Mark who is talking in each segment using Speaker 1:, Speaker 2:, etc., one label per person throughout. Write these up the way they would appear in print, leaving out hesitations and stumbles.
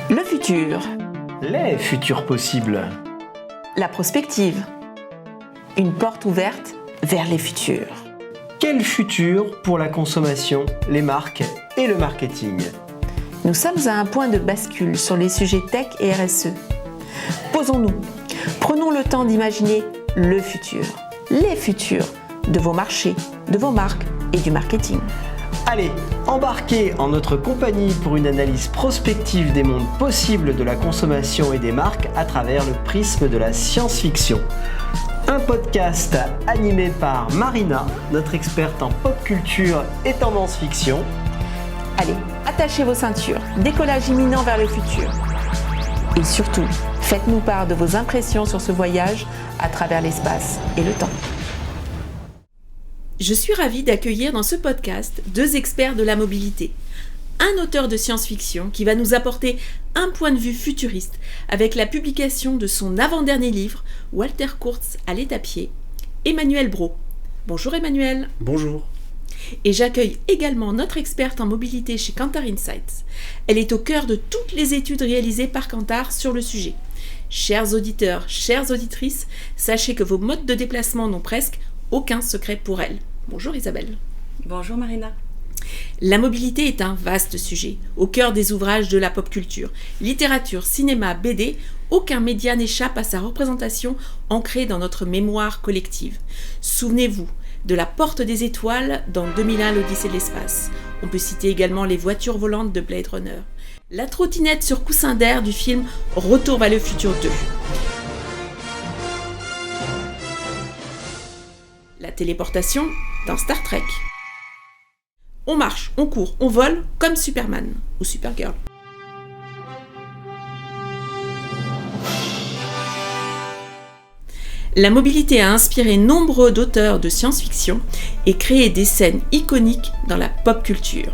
Speaker 1: Le futur.
Speaker 2: Les futurs possibles.
Speaker 1: La prospective. Une porte ouverte vers les futurs.
Speaker 2: Quel futur pour la consommation, les marques et le marketing?
Speaker 1: Nous sommes à un point de bascule sur les sujets tech et RSE. Posons-nous. Prenons le temps d'imaginer le futur. Les futurs de vos marchés, de vos marques et du marketing.
Speaker 2: Allez, embarquez en notre compagnie pour une analyse prospective des mondes possibles de la consommation et des marques à travers le prisme de la science-fiction. Un podcast animé par Marina, notre experte en pop culture et tendance fiction.
Speaker 1: Allez, attachez vos ceintures, décollage imminent vers le futur. Et surtout, faites-nous part de vos impressions sur ce voyage à travers l'espace et le temps.
Speaker 3: Je suis ravie d'accueillir dans ce podcast deux experts de la mobilité. Un auteur de science-fiction qui va nous apporter un point de vue futuriste avec la publication de son avant-dernier livre, Walter Kurtz à l'étapier, Emmanuelle Brault. Bonjour Emmanuelle.
Speaker 4: Bonjour.
Speaker 3: Et j'accueille également notre experte en mobilité chez Kantar Insights. Elle est au cœur de toutes les études réalisées par Kantar sur le sujet. Chers auditeurs, chères auditrices, sachez que vos modes de déplacement n'ont presque aucun secret pour elle. Bonjour Isabelle.
Speaker 5: Bonjour Marina.
Speaker 3: La mobilité est un vaste sujet, au cœur des ouvrages de la pop culture. Littérature, cinéma, BD, aucun média n'échappe à sa représentation ancrée dans notre mémoire collective. Souvenez-vous de La Porte des Étoiles dans 2001 l'Odyssée de l'espace. On peut citer également les voitures volantes de Blade Runner. La trottinette sur coussin d'air du film Retour vers le futur 2. La téléportation dans Star Trek. On marche, on court, on vole comme Superman ou Supergirl. La mobilité a inspiré nombreux d'auteurs de science-fiction et créé des scènes iconiques dans la pop culture.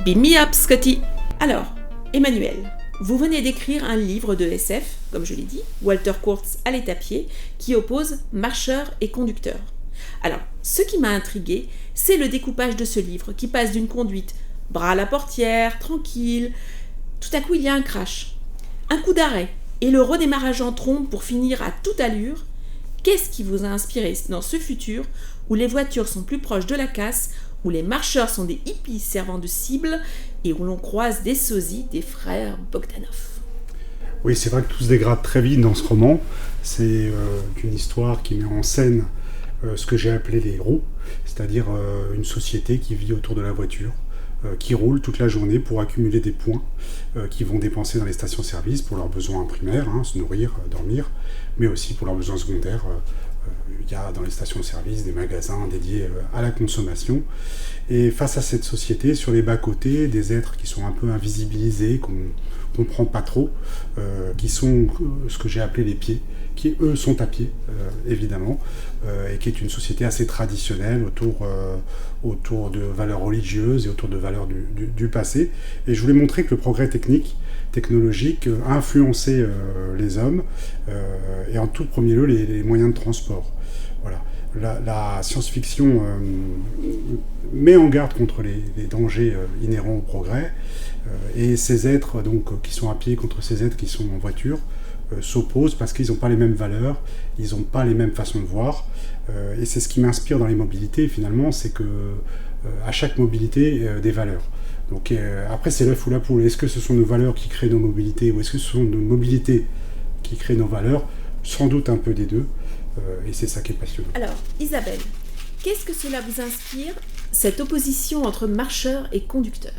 Speaker 3: Beam me up, Scotty! Alors, Emmanuelle, vous venez d'écrire un livre de SF, comme je l'ai dit, Walter Kurtz à l'étapier, qui oppose marcheurs et conducteurs. Alors, ce qui m'a intriguée, c'est le découpage de ce livre qui passe d'une conduite bras à la portière, tranquille. Tout à coup, il y a un crash, un coup d'arrêt et le redémarrage en trombe pour finir à toute allure. Qu'est-ce qui vous a inspiré dans ce futur où les voitures sont plus proches de la casse, où les marcheurs sont des hippies servant de cible et où l'on croise des sosies des frères Bogdanov?
Speaker 4: Oui, c'est vrai que tout se dégrade très vite dans ce roman. C'est une histoire qui met en scène ce que j'ai appelé les roues, c'est-à-dire une société qui vit autour de la voiture, qui roule toute la journée pour accumuler des points qu'ils vont dépenser dans les stations-service pour leurs besoins primaires, se nourrir, dormir, mais aussi pour leurs besoins secondaires. Il y a dans les stations-service des magasins dédiés à la consommation. Et face à cette société, sur les bas-côtés, des êtres qui sont un peu invisibilisés, qu'on ne comprend pas trop, qui sont ce que j'ai appelé les pieds, qui eux sont à pied, évidemment, et qui est une société assez traditionnelle autour de valeurs religieuses et autour de valeurs du passé. Et je voulais montrer que le progrès technologique a influencé les hommes, et en tout premier lieu les moyens de transport. Voilà. La science-fiction met en garde contre les dangers inhérents au progrès, et ces êtres donc, qui sont à pied contre ces êtres qui sont en voiture s'opposent parce qu'ils n'ont pas les mêmes valeurs, ils n'ont pas les mêmes façons de voir, et c'est ce qui m'inspire dans les mobilités finalement, c'est que à chaque mobilité des valeurs. Donc après c'est l'œuf ou la poule, est-ce que ce sont nos valeurs qui créent nos mobilités ou est-ce que ce sont nos mobilités qui créent nos valeurs? Sans doute un peu des deux, et c'est ça qui est passionnant.
Speaker 3: Alors Isabelle, qu'est-ce que cela vous inspire, cette opposition entre marcheurs et conducteurs?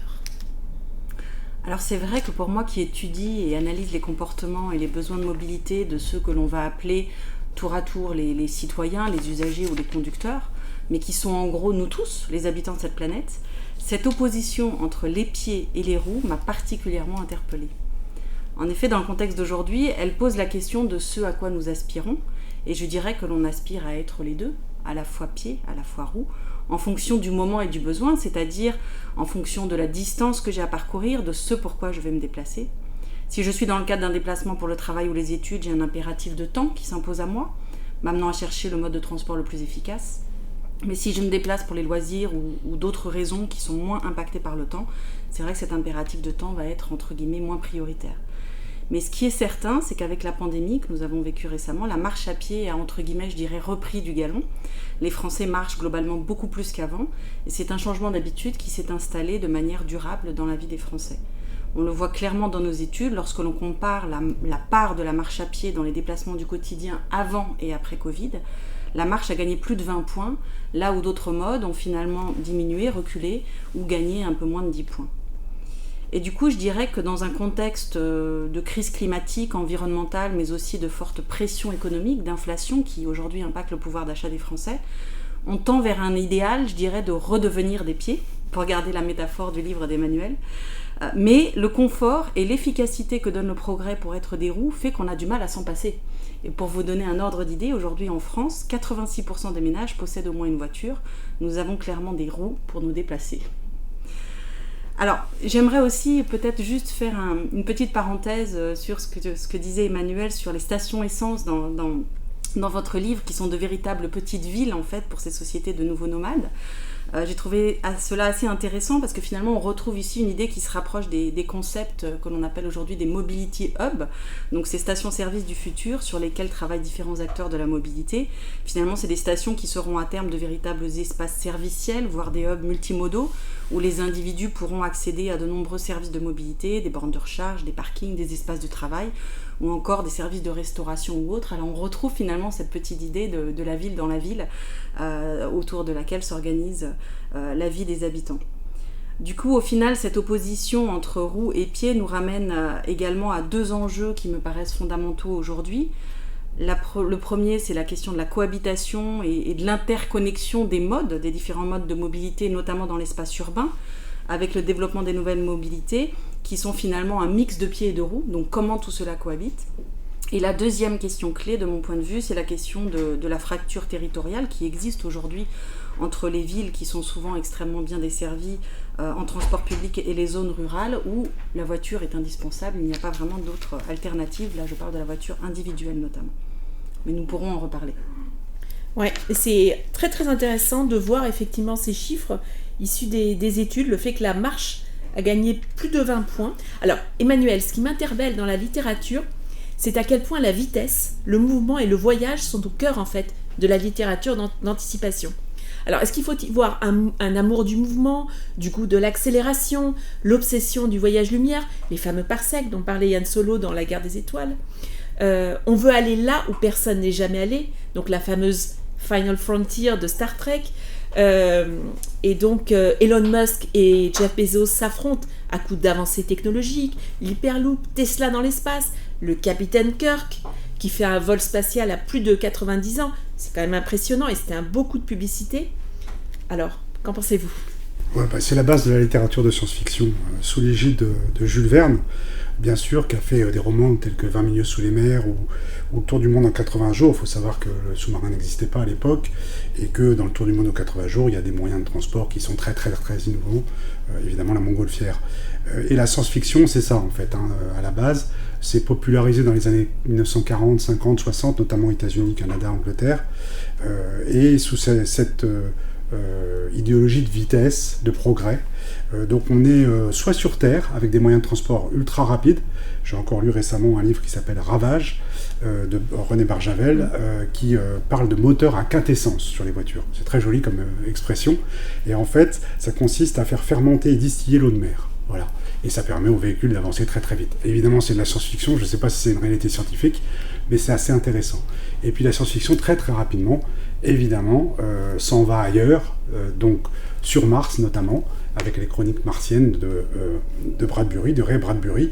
Speaker 5: Alors c'est vrai que pour moi qui étudie et analyse les comportements et les besoins de mobilité de ceux que l'on va appeler tour à tour les citoyens, les usagers ou les conducteurs, mais qui sont en gros nous tous, les habitants de cette planète, cette opposition entre les pieds et les roues m'a particulièrement interpellée. En effet, dans le contexte d'aujourd'hui, elle pose la question de ce à quoi nous aspirons, et je dirais que l'on aspire à être les deux, à la fois pieds, à la fois roues, en fonction du moment et du besoin, c'est-à-dire en fonction de la distance que j'ai à parcourir, de ce pourquoi je vais me déplacer. Si je suis dans le cadre d'un déplacement pour le travail ou les études, j'ai un impératif de temps qui s'impose à moi, m'amenant à chercher le mode de transport le plus efficace. Mais si je me déplace pour les loisirs ou d'autres raisons qui sont moins impactées par le temps, c'est vrai que cet impératif de temps va être, entre guillemets, moins prioritaire. Mais ce qui est certain, c'est qu'avec la pandémie que nous avons vécue récemment, la marche à pied a, entre guillemets, je dirais, repris du galon. Les Français marchent globalement beaucoup plus qu'avant, et c'est un changement d'habitude qui s'est installé de manière durable dans la vie des Français. On le voit clairement dans nos études, lorsque l'on compare la part de la marche à pied dans les déplacements du quotidien avant et après Covid, la marche a gagné plus de 20 points, là où d'autres modes ont finalement diminué, reculé ou gagné un peu moins de 10 points. Et du coup, je dirais que dans un contexte de crise climatique, environnementale, mais aussi de forte pression économique, d'inflation qui aujourd'hui impacte le pouvoir d'achat des Français, on tend vers un idéal, je dirais, de redevenir des pieds, pour garder la métaphore du livre d'Emmanuel. Mais le confort et l'efficacité que donne le progrès pour être des roues fait qu'on a du mal à s'en passer. Et pour vous donner un ordre d'idée, aujourd'hui en France, 86% des ménages possèdent au moins une voiture. Nous avons clairement des roues pour nous déplacer. Alors, j'aimerais aussi peut-être juste faire une petite parenthèse sur ce que disait Emmanuel sur les stations essence dans votre livre, qui sont de véritables petites villes en fait pour ces sociétés de nouveaux nomades. J'ai trouvé cela assez intéressant parce que finalement on retrouve ici une idée qui se rapproche des concepts que l'on appelle aujourd'hui des mobility hubs, donc ces stations-service du futur sur lesquelles travaillent différents acteurs de la mobilité. Finalement c'est des stations qui seront à terme de véritables espaces serviciels, voire des hubs multimodaux, où les individus pourront accéder à de nombreux services de mobilité, des bornes de recharge, des parkings, des espaces de travail, ou encore des services de restauration ou autres. Alors on retrouve finalement cette petite idée de la ville dans la ville, autour de laquelle s'organise la vie des habitants. Du coup, au final, cette opposition entre roues et pieds nous ramène également à deux enjeux qui me paraissent fondamentaux aujourd'hui. Le premier, c'est la question de la cohabitation et de l'interconnexion des modes, des différents modes de mobilité, notamment dans l'espace urbain, avec le développement des nouvelles mobilités, qui sont finalement un mix de pieds et de roues, donc comment tout cela cohabite. Et la deuxième question clé, de mon point de vue, c'est la question de la fracture territoriale qui existe aujourd'hui entre les villes qui sont souvent extrêmement bien desservies en transport public et les zones rurales où la voiture est indispensable, il n'y a pas vraiment d'autres alternatives. Là, je parle de la voiture individuelle notamment. Mais nous pourrons en reparler.
Speaker 3: Ouais, c'est très très intéressant de voir effectivement ces chiffres issus des études, le fait que la marche a gagné plus de 20 points. Alors, Emmanuel, ce qui m'interpelle dans la littérature, c'est à quel point la vitesse, le mouvement et le voyage sont au cœur en fait de la littérature d'anticipation. Alors, est-ce qu'il faut y voir un amour du mouvement, du goût de l'accélération, l'obsession du voyage-lumière, les fameux parsecs dont parlait Yann Solo dans La Guerre des Étoiles? On veut aller là où personne n'est jamais allé, donc la fameuse Final Frontier de Star Trek. Et donc Elon Musk et Jeff Bezos s'affrontent à coups d'avancées technologiques, l'Hyperloop, Tesla dans l'espace, le capitaine Kirk qui fait un vol spatial à plus de 90 ans, c'est quand même impressionnant et c'était un beau coup de publicité. Alors, qu'en pensez-vous ?
Speaker 4: Ouais, c'est la base de la littérature de science-fiction, sous l'égide de Jules Verne, bien sûr, qui a fait des romans tels que 20 milieux sous les mers ou Le Tour du monde en 80 jours. Il faut savoir que le sous-marin n'existait pas à l'époque et que dans le Tour du monde en 80 jours, il y a des moyens de transport qui sont très très très innovants, évidemment la montgolfière. Et la science-fiction, c'est ça en fait, à la base. C'est popularisé dans les années 1940, 50, 60, notamment États-Unis, Canada, Angleterre, et sous cette idéologie de vitesse, de progrès. Donc on est soit sur Terre, avec des moyens de transport ultra rapides. J'ai encore lu récemment un livre qui s'appelle Ravage, de René Barjavel, qui parle de moteur à quintessence sur les voitures. C'est très joli comme expression. Et en fait, ça consiste à faire fermenter et distiller l'eau de mer. Voilà. Et ça permet aux véhicules d'avancer très très vite. Évidemment, c'est de la science-fiction, je ne sais pas si c'est une réalité scientifique, mais c'est assez intéressant. Et puis la science-fiction, très très rapidement, évidemment, s'en va ailleurs, donc sur Mars notamment, avec les chroniques martiennes de Bradbury, de Ray Bradbury,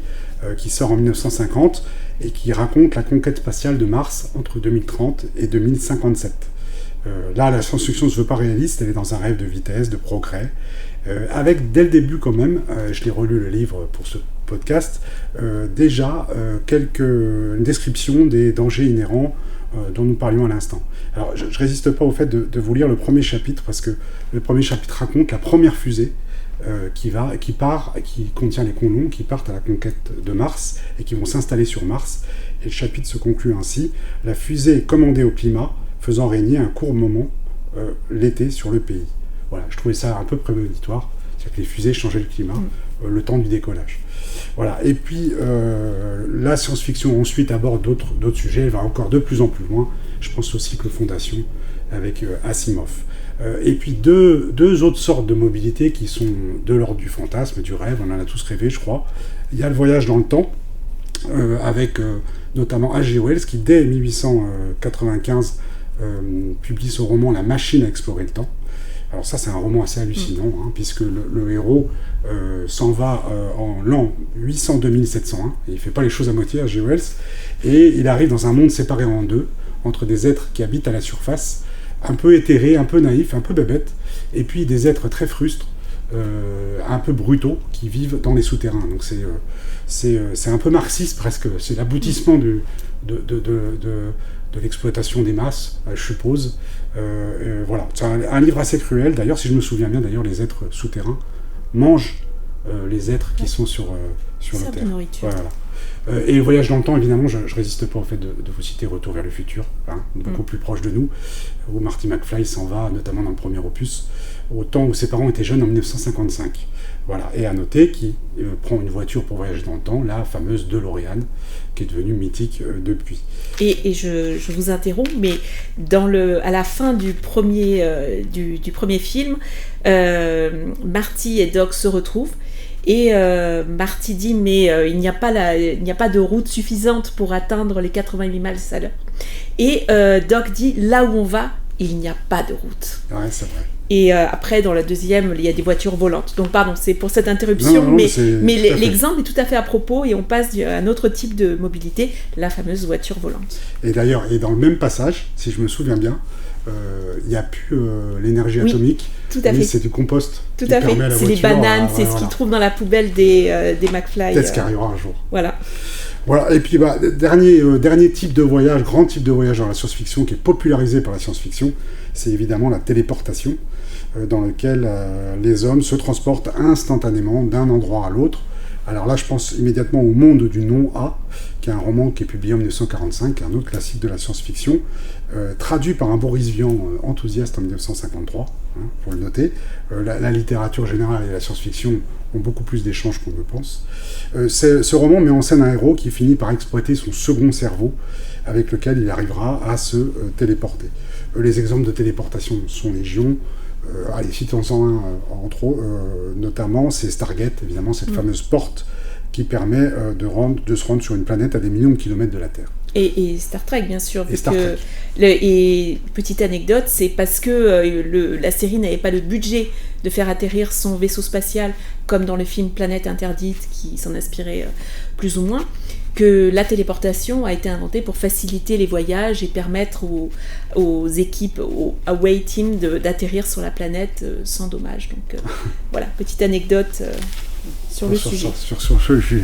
Speaker 4: qui sort en 1950 et qui raconte la conquête spatiale de Mars entre 2030 et 2057. Là, la science-fiction ne se veut pas réaliste, elle est dans un rêve de vitesse, de progrès, avec dès le début quand même, je l'ai relu le livre pour ce podcast, déjà une description des dangers inhérents dont nous parlions à l'instant. Alors je ne résiste pas au fait de vous lire le premier chapitre, parce que le premier chapitre raconte la première fusée qui contient les colons qui partent à la conquête de Mars et qui vont s'installer sur Mars. Et le chapitre se conclut ainsi: la fusée est commandée au climat, faisant régner un court moment l'été sur le pays. Voilà, je trouvais ça un peu prémonitoire, c'est-à-dire que les fusées changeaient le climat le temps du décollage. Voilà. Et puis la science-fiction ensuite aborde d'autres sujets, elle va encore de plus en plus loin. Je pense au cycle Fondation avec Asimov. Et puis deux autres sortes de mobilité qui sont de l'ordre du fantasme, du rêve, on en a tous rêvé je crois. Il y a le voyage dans le temps, avec notamment H.G. Wells qui dès 1895 publie ce roman La machine à explorer le temps. Alors ça c'est un roman assez hallucinant, puisque le héros s'en va en l'an 802-1701, et il ne fait pas les choses à moitié, H.G. Wells, et il arrive dans un monde séparé en deux, entre des êtres qui habitent à la surface, un peu éthérés, un peu naïfs, un peu bébêtes, et puis des êtres très frustres, un peu brutaux, qui vivent dans les souterrains. Donc c'est un peu marxiste presque, c'est l'aboutissement de l'exploitation des masses, je suppose. Voilà, c'est un livre assez cruel. D'ailleurs, si je me souviens bien, les êtres souterrains mangent les êtres qui sont sur la Terre. Voilà. Et le voyage dans le temps, évidemment, je résiste pas au fait de vous citer Retour vers le futur, beaucoup plus proche de nous, où Marty McFly s'en va, notamment dans le premier opus, au temps où ses parents étaient jeunes en 1955. Voilà. Et à noter qu'il prend une voiture pour voyager dans le temps, la fameuse DeLorean, qui est devenue mythique depuis.
Speaker 3: Et je vous interromps, mais à la fin du premier film, Marty et Doc se retrouvent. Et Marty dit mais il n'y a pas de route suffisante pour atteindre les 88 miles à l'heure. Et Doc dit là où on va, il n'y a pas de route.
Speaker 4: Ouais, c'est vrai.
Speaker 3: Et après, dans la deuxième, il y a des voitures volantes. Donc, pardon, c'est pour cette interruption,
Speaker 4: non,
Speaker 3: mais l'exemple est tout à fait à propos et on passe à un autre type de mobilité, la fameuse voiture volante.
Speaker 4: Et d'ailleurs, dans le même passage, si je me souviens bien, il n'y a plus l'énergie atomique.
Speaker 3: Tout à fait.
Speaker 4: C'est du compost.
Speaker 3: Tout à fait. C'est les bananes, c'est ce qu'ils trouvent dans la poubelle des McFly.
Speaker 4: Peut-être ce qui arrivera un jour.
Speaker 3: Voilà.
Speaker 4: Voilà, et puis dernier type de voyage, grand type de voyage dans la science-fiction qui est popularisé par la science-fiction, c'est évidemment la téléportation, dans lequel les hommes se transportent instantanément d'un endroit à l'autre. Alors là, je pense immédiatement au Monde du Non-A, qui est un roman qui est publié en 1945, un autre classique de la science-fiction, traduit par un Boris Vian enthousiaste en 1953, faut le noter. La littérature générale et la science-fiction ont beaucoup plus d'échanges qu'on ne le pense. Ce roman met en scène un héros qui finit par exploiter son second cerveau, avec lequel il arrivera à se téléporter. Les exemples de téléportation sont légion. Allez, citons-en un, entre autres, notamment, c'est Stargate, évidemment, cette fameuse porte qui permet de se rendre sur une planète à des millions de kilomètres de la Terre.
Speaker 3: Et Star Trek, bien sûr. Et petite anecdote, c'est parce que la série n'avait pas le budget de faire atterrir son vaisseau spatial, comme dans le film Planète Interdite, qui s'en inspirait plus ou moins, que la téléportation a été inventée pour faciliter les voyages et permettre aux équipes, aux away team d'atterrir sur la planète sans dommage. Donc voilà, petite anecdote sur le sujet.
Speaker 4: Sur ce sujet.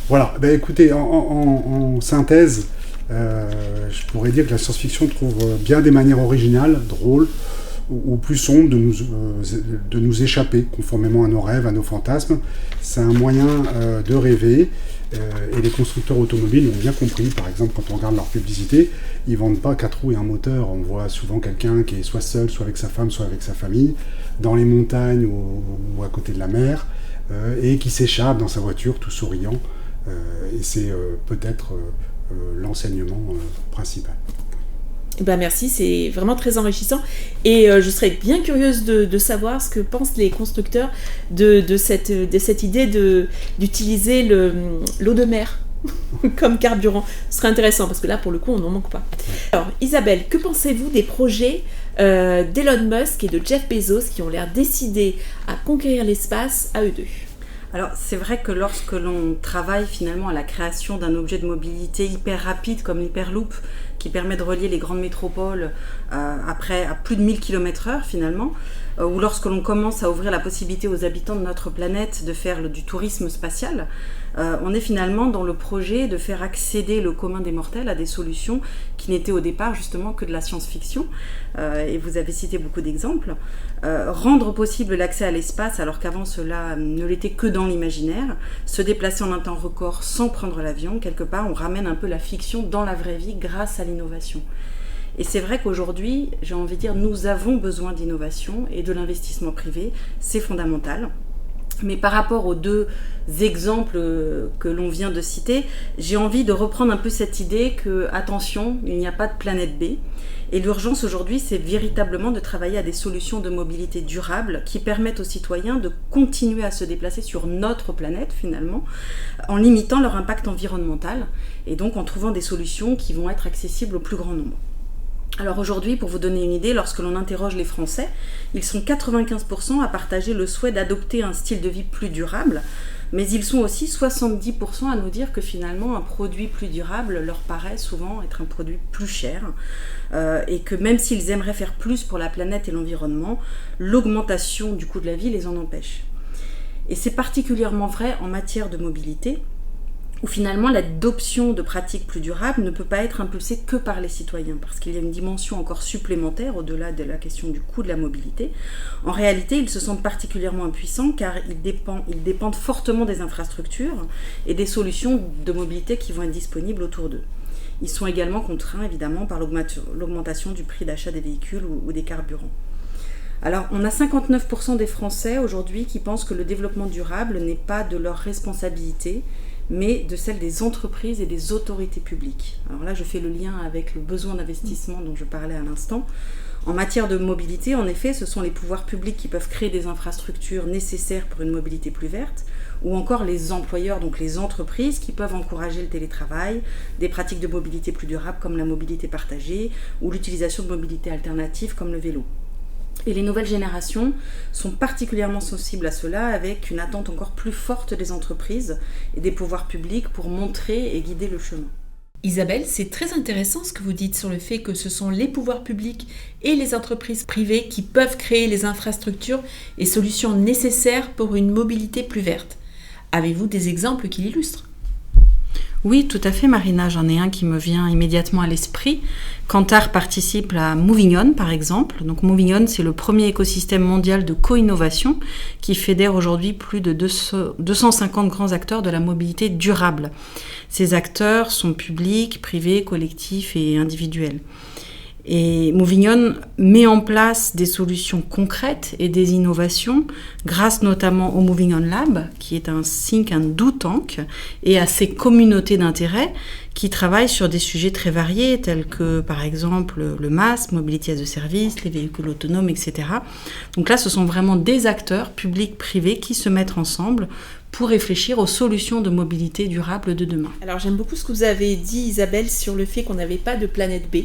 Speaker 4: Voilà, écoutez, en synthèse, je pourrais dire que la science-fiction trouve bien des manières originales, drôles, ou plus sombres de nous échapper, conformément à nos rêves, à nos fantasmes. C'est un moyen de rêver, et les constructeurs automobiles l'ont bien compris. Par exemple, quand on regarde leur publicité, ils vendent pas 4 roues et un moteur. On voit souvent quelqu'un qui est soit seul, soit avec sa femme, soit avec sa famille, dans les montagnes ou à côté de la mer, et qui s'échappe dans sa voiture tout souriant. Et c'est peut-être l'enseignement principal.
Speaker 3: Merci, c'est vraiment très enrichissant. Et je serais bien curieuse de savoir ce que pensent les constructeurs de cette idée d'utiliser l'eau de mer comme carburant. Ce serait intéressant parce que là, pour le coup, on n'en manque pas. Alors, Isabelle, que pensez-vous des projets d'Elon Musk et de Jeff Bezos qui ont l'air décidés à conquérir l'espace à eux deux ?
Speaker 5: Alors, c'est vrai que lorsque l'on travaille finalement à la création d'un objet de mobilité hyper rapide comme l'Hyperloop, qui permet de relier les grandes métropoles à plus de 1000 km/h finalement, ou lorsque l'on commence à ouvrir la possibilité aux habitants de notre planète de faire du tourisme spatial, on est finalement dans le projet de faire accéder le commun des mortels à des solutions qui n'étaient au départ justement que de la science-fiction, et vous avez cité beaucoup d'exemples. Rendre possible l'accès à l'espace alors qu'avant cela ne l'était que dans l'imaginaire, se déplacer en un temps record sans prendre l'avion, quelque part on ramène un peu la fiction dans la vraie vie grâce à l'innovation. Et c'est vrai qu'aujourd'hui, j'ai envie de dire, nous avons besoin d'innovation et de l'investissement privé, c'est fondamental. Mais par rapport aux deux exemples que l'on vient de citer, j'ai envie de reprendre un peu cette idée que, attention, il n'y a pas de planète B. Et l'urgence aujourd'hui, c'est véritablement de travailler à des solutions de mobilité durable qui permettent aux citoyens de continuer à se déplacer sur notre planète, finalement, en limitant leur impact environnemental et donc en trouvant des solutions qui vont être accessibles au plus grand nombre. Alors aujourd'hui, pour vous donner une idée, lorsque l'on interroge les Français, ils sont 95% à partager le souhait d'adopter un style de vie plus durable, mais ils sont aussi 70% à nous dire que finalement un produit plus durable leur paraît souvent être un produit plus cher et que même s'ils aimeraient faire plus pour la planète et l'environnement, l'augmentation du coût de la vie les en empêche. Et c'est particulièrement vrai en matière de mobilité, où finalement l'adoption de pratiques plus durables ne peut pas être impulsée que par les citoyens, parce qu'il y a une dimension encore supplémentaire au-delà de la question du coût de la mobilité. En réalité, ils se sentent particulièrement impuissants car ils dépendent fortement des infrastructures et des solutions de mobilité qui vont être disponibles autour d'eux. Ils sont également contraints évidemment par l'augmentation du prix d'achat des véhicules ou des carburants. Alors, on a 59% des Français aujourd'hui qui pensent que le développement durable n'est pas de leur responsabilité, mais de celle des entreprises et des autorités publiques. Alors là, je fais le lien avec le besoin d'investissement dont je parlais à l'instant. En matière de mobilité, en effet, ce sont les pouvoirs publics qui peuvent créer des infrastructures nécessaires pour une mobilité plus verte, ou encore les employeurs, donc les entreprises, qui peuvent encourager le télétravail, des pratiques de mobilité plus durables comme la mobilité partagée, ou l'utilisation de mobilités alternatives comme le vélo. Et les nouvelles générations sont particulièrement sensibles à cela, avec une attente encore plus forte des entreprises et des pouvoirs publics pour montrer et guider le chemin.
Speaker 3: Isabelle, c'est très intéressant ce que vous dites sur le fait que ce sont les pouvoirs publics et les entreprises privées qui peuvent créer les infrastructures et solutions nécessaires pour une mobilité plus verte. Avez-vous des exemples qui l'illustrent ?
Speaker 5: Oui, tout à fait, Marina. J'en ai un qui me vient immédiatement à l'esprit. Kantar participe à Moving On, par exemple. Donc, Moving On, c'est le premier écosystème mondial de co-innovation qui fédère aujourd'hui plus de 250 grands acteurs de la mobilité durable. Ces acteurs sont publics, privés, collectifs et individuels. Et Moving On met en place des solutions concrètes et des innovations grâce notamment au Moving On Lab, qui est un think and do tank, et à ses communautés d'intérêt qui travaillent sur des sujets très variés tels que par exemple le MaaS, Mobility as a Service, les véhicules autonomes, etc. Donc là, ce sont vraiment des acteurs publics, privés qui se mettent ensemble pour réfléchir aux solutions de mobilité durable de demain.
Speaker 3: Alors j'aime beaucoup ce que vous avez dit, Isabelle, sur le fait qu'on n'avait pas de planète B.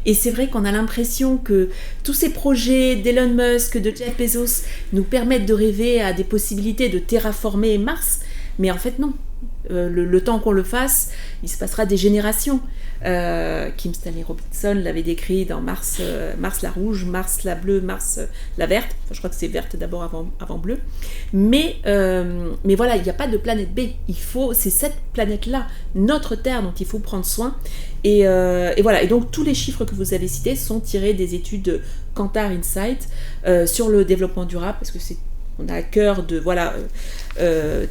Speaker 3: Et c'est vrai qu'on a l'impression que tous ces projets d'Elon Musk, de Jeff Bezos, nous permettent de rêver à des possibilités de terraformer Mars. Mais en fait non. Le temps qu'on le fasse, il se passera des générations. Kim Stanley Robinson l'avait décrit dans Mars la rouge, Mars la bleue, Mars la verte. Enfin, je crois que c'est verte d'abord avant bleu. Mais voilà, il n'y a pas de planète B. C'est cette planète-là, notre Terre, dont il faut prendre soin. Et voilà. Et donc tous les chiffres que vous avez cités sont tirés des études de Kantar Insight sur le développement durable, parce que on a à cœur de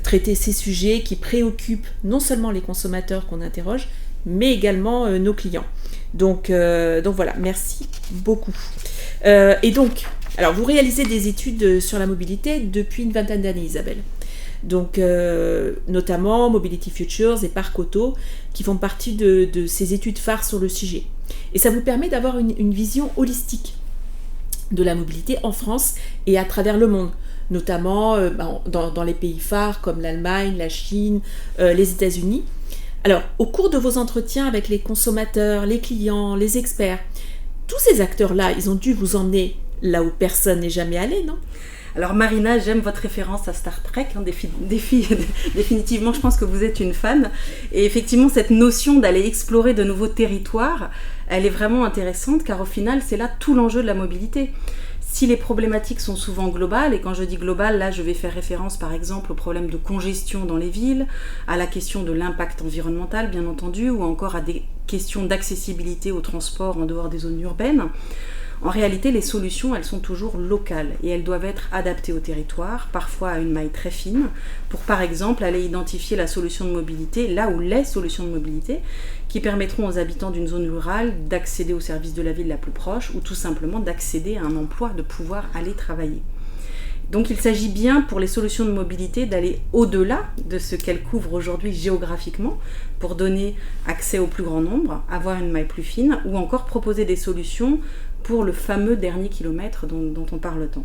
Speaker 3: traiter ces sujets qui préoccupent non seulement les consommateurs qu'on interroge, mais également nos clients. Donc voilà, merci beaucoup. Et donc, alors vous réalisez des études sur la mobilité depuis une vingtaine d'années, Isabelle. Donc notamment Mobility Futures et Parc Auto, qui font partie de ces études phares sur le sujet. Et ça vous permet d'avoir une vision holistique de la mobilité en France et à travers le monde, notamment dans les pays phares comme l'Allemagne, la Chine, les États-Unis. Alors, au cours de vos entretiens avec les consommateurs, les clients, les experts, tous ces acteurs-là, ils ont dû vous emmener là où personne n'est jamais allé, non ?
Speaker 5: Alors Marina, j'aime votre référence à Star Trek, définitivement je pense que vous êtes une fan, et effectivement cette notion d'aller explorer de nouveaux territoires, elle est vraiment intéressante car au final c'est là tout l'enjeu de la mobilité. Si les problématiques sont souvent globales, et quand je dis global, là je vais faire référence par exemple au problème de congestion dans les villes, à la question de l'impact environnemental bien entendu, ou encore à des questions d'accessibilité au transport en dehors des zones urbaines, En réalité, les solutions, elles sont toujours locales et elles doivent être adaptées au territoire, parfois à une maille très fine, pour par exemple aller identifier la solution de mobilité, là où les solutions de mobilité, qui permettront aux habitants d'une zone rurale d'accéder aux services de la ville la plus proche ou tout simplement d'accéder à un emploi, de pouvoir aller travailler. Donc il s'agit bien pour les solutions de mobilité d'aller au-delà de ce qu'elles couvrent aujourd'hui géographiquement pour donner accès au plus grand nombre, avoir une maille plus fine ou encore proposer des solutions pour le fameux dernier kilomètre dont on parle tant.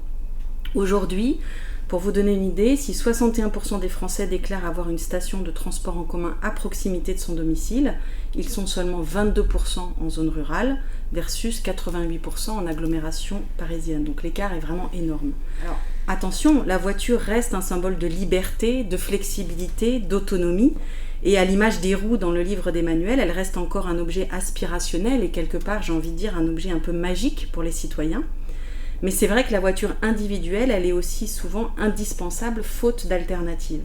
Speaker 5: Aujourd'hui, pour vous donner une idée, si 61% des Français déclarent avoir une station de transport en commun à proximité de son domicile, ils sont seulement 22% en zone rurale versus 88% en agglomération parisienne. Donc l'écart est vraiment énorme. Alors, attention, la voiture reste un symbole de liberté, de flexibilité, d'autonomie. Et à l'image des roues dans le livre d'Emmanuel, elle reste encore un objet aspirationnel et quelque part, j'ai envie de dire, un objet un peu magique pour les citoyens. Mais c'est vrai que la voiture individuelle, elle est aussi souvent indispensable faute d'alternatives.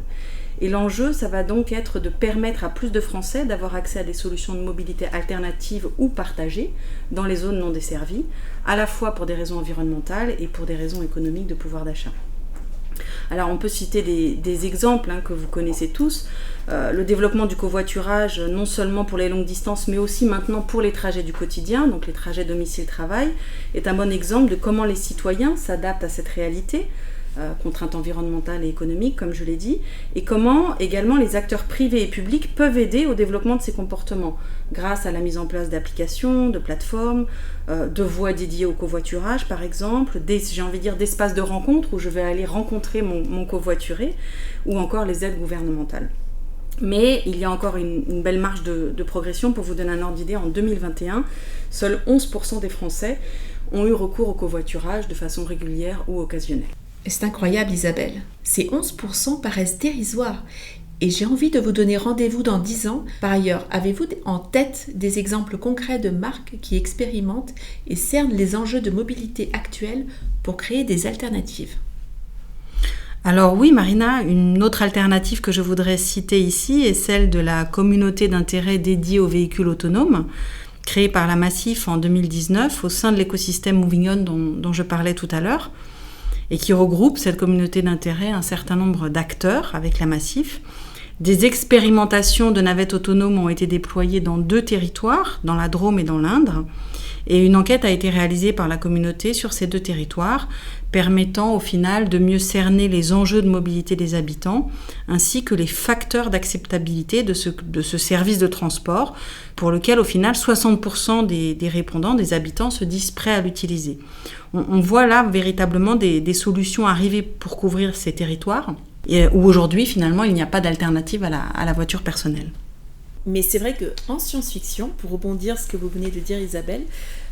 Speaker 5: Et l'enjeu, ça va donc être de permettre à plus de Français d'avoir accès à des solutions de mobilité alternatives ou partagées dans les zones non desservies, à la fois pour des raisons environnementales et pour des raisons économiques de pouvoir d'achat. Alors on peut citer des exemples que vous connaissez tous. Le développement du covoiturage, non seulement pour les longues distances, mais aussi maintenant pour les trajets du quotidien, donc les trajets domicile-travail, est un bon exemple de comment les citoyens s'adaptent à cette réalité, contraintes environnementales et économiques, comme je l'ai dit, et comment également les acteurs privés et publics peuvent aider au développement de ces comportements, grâce à la mise en place d'applications, de plateformes, de voies dédiées au covoiturage par exemple, j'ai envie de dire d'espaces de rencontre où je vais aller rencontrer mon covoituré, ou encore les aides gouvernementales. Mais il y a encore une belle marge de progression. Pour vous donner un ordre d'idée, en 2021, seuls 11% des Français ont eu recours au covoiturage de façon régulière ou occasionnelle.
Speaker 3: C'est incroyable Isabelle, ces 11% paraissent dérisoires et j'ai envie de vous donner rendez-vous dans 10 ans. Par ailleurs, avez-vous en tête des exemples concrets de marques qui expérimentent et cernent les enjeux de mobilité actuels pour créer des alternatives ?
Speaker 5: Alors oui Marina, une autre alternative que je voudrais citer ici est celle de la communauté d'intérêt dédiée aux véhicules autonomes, créée par la Massif en 2019 au sein de l'écosystème Moving On dont je parlais tout à l'heure, et qui regroupe cette communauté d'intérêt un certain nombre d'acteurs avec la Massif. Des expérimentations de navettes autonomes ont été déployées dans 2 territoires, dans la Drôme et dans l'Indre, et une enquête a été réalisée par la communauté sur ces 2 territoires, permettant au final de mieux cerner les enjeux de mobilité des habitants, ainsi que les facteurs d'acceptabilité de ce service de transport, pour lequel au final 60% des répondants, des habitants, se disent prêts à l'utiliser. On voit là véritablement des solutions arriver pour couvrir ces territoires, où aujourd'hui finalement il n'y a pas d'alternative à la voiture personnelle.
Speaker 3: Mais c'est vrai qu'en science-fiction, pour rebondir ce que vous venez de dire Isabelle,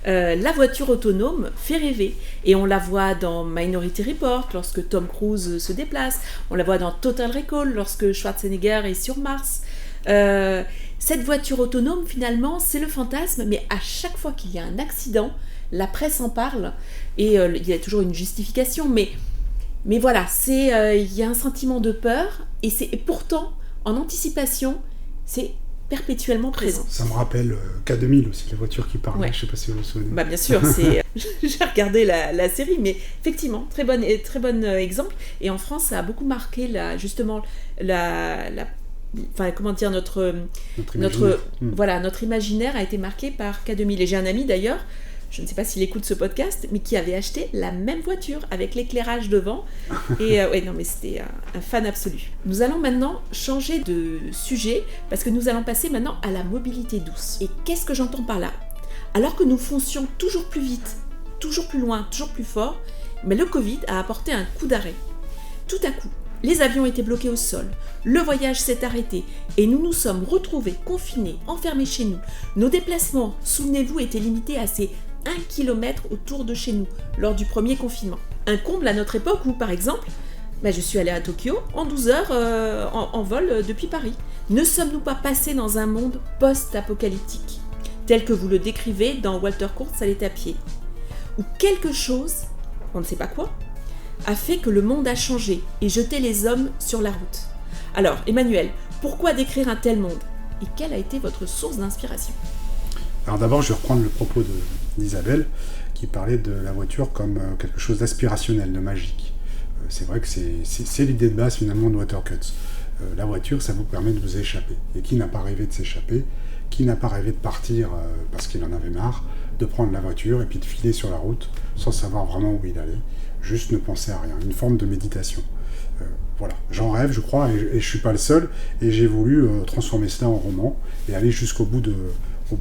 Speaker 3: la voiture autonome fait rêver. Et on la voit dans Minority Report lorsque Tom Cruise se déplace, on la voit dans Total Recall lorsque Schwarzenegger est sur Mars. Cette voiture autonome finalement c'est le fantasme, mais à chaque fois qu'il y a un accident, la presse en parle et il y a toujours une justification, mais voilà, il y a un sentiment de peur et pourtant en anticipation c'est perpétuellement présent.
Speaker 4: Ça me rappelle K2000 aussi, la voiture qui parle,
Speaker 3: ouais.
Speaker 4: Je sais pas si vous vous souvenez.
Speaker 3: Bah bien sûr, j'ai regardé la série, mais effectivement, très bon exemple. Et en France, ça a beaucoup marqué notre imaginaire a été marqué par K2000. Et j'ai un ami d'ailleurs, je ne sais pas s'il écoute ce podcast, mais qui avait acheté la même voiture avec l'éclairage devant. Et mais c'était un fan absolu. Nous allons maintenant changer de sujet parce que nous allons passer maintenant à la mobilité douce. Et qu'est-ce que j'entends par là ? Alors que nous foncions toujours plus vite, toujours plus loin, toujours plus fort, mais le Covid a apporté un coup d'arrêt. Tout à coup, les avions étaient bloqués au sol, le voyage s'est arrêté et nous nous sommes retrouvés confinés, enfermés chez nous. Nos déplacements, souvenez-vous, étaient limités à ces 1 km autour de chez nous lors du premier confinement. Un comble à notre époque où, par exemple, je suis allée à Tokyo en 12 heures en vol depuis Paris. Ne sommes-nous pas passés dans un monde post-apocalyptique, tel que vous le décrivez dans Walter Kurtz à l'étapier, où quelque chose, on ne sait pas quoi, a fait que le monde a changé et jeté les hommes sur la route. Alors, Emmanuel, pourquoi décrire un tel monde ? Et quelle a été votre source d'inspiration ?
Speaker 4: Alors d'abord, je vais reprendre le propos d'Isabelle, qui qui parlait de la voiture comme quelque chose d'aspirationnel, de magique. C'est vrai que c'est l'idée de base finalement de Watercuts. La voiture, ça vous permet de vous échapper. Et qui n'a pas rêvé de s'échapper? Qui n'a pas rêvé de partir parce qu'il en avait marre, de prendre la voiture et puis de filer sur la route sans savoir vraiment où il allait, juste ne penser à rien, une forme de méditation. Voilà, j'en rêve, je crois, et je ne suis pas le seul, et j'ai voulu transformer cela en roman et aller jusqu'au bout de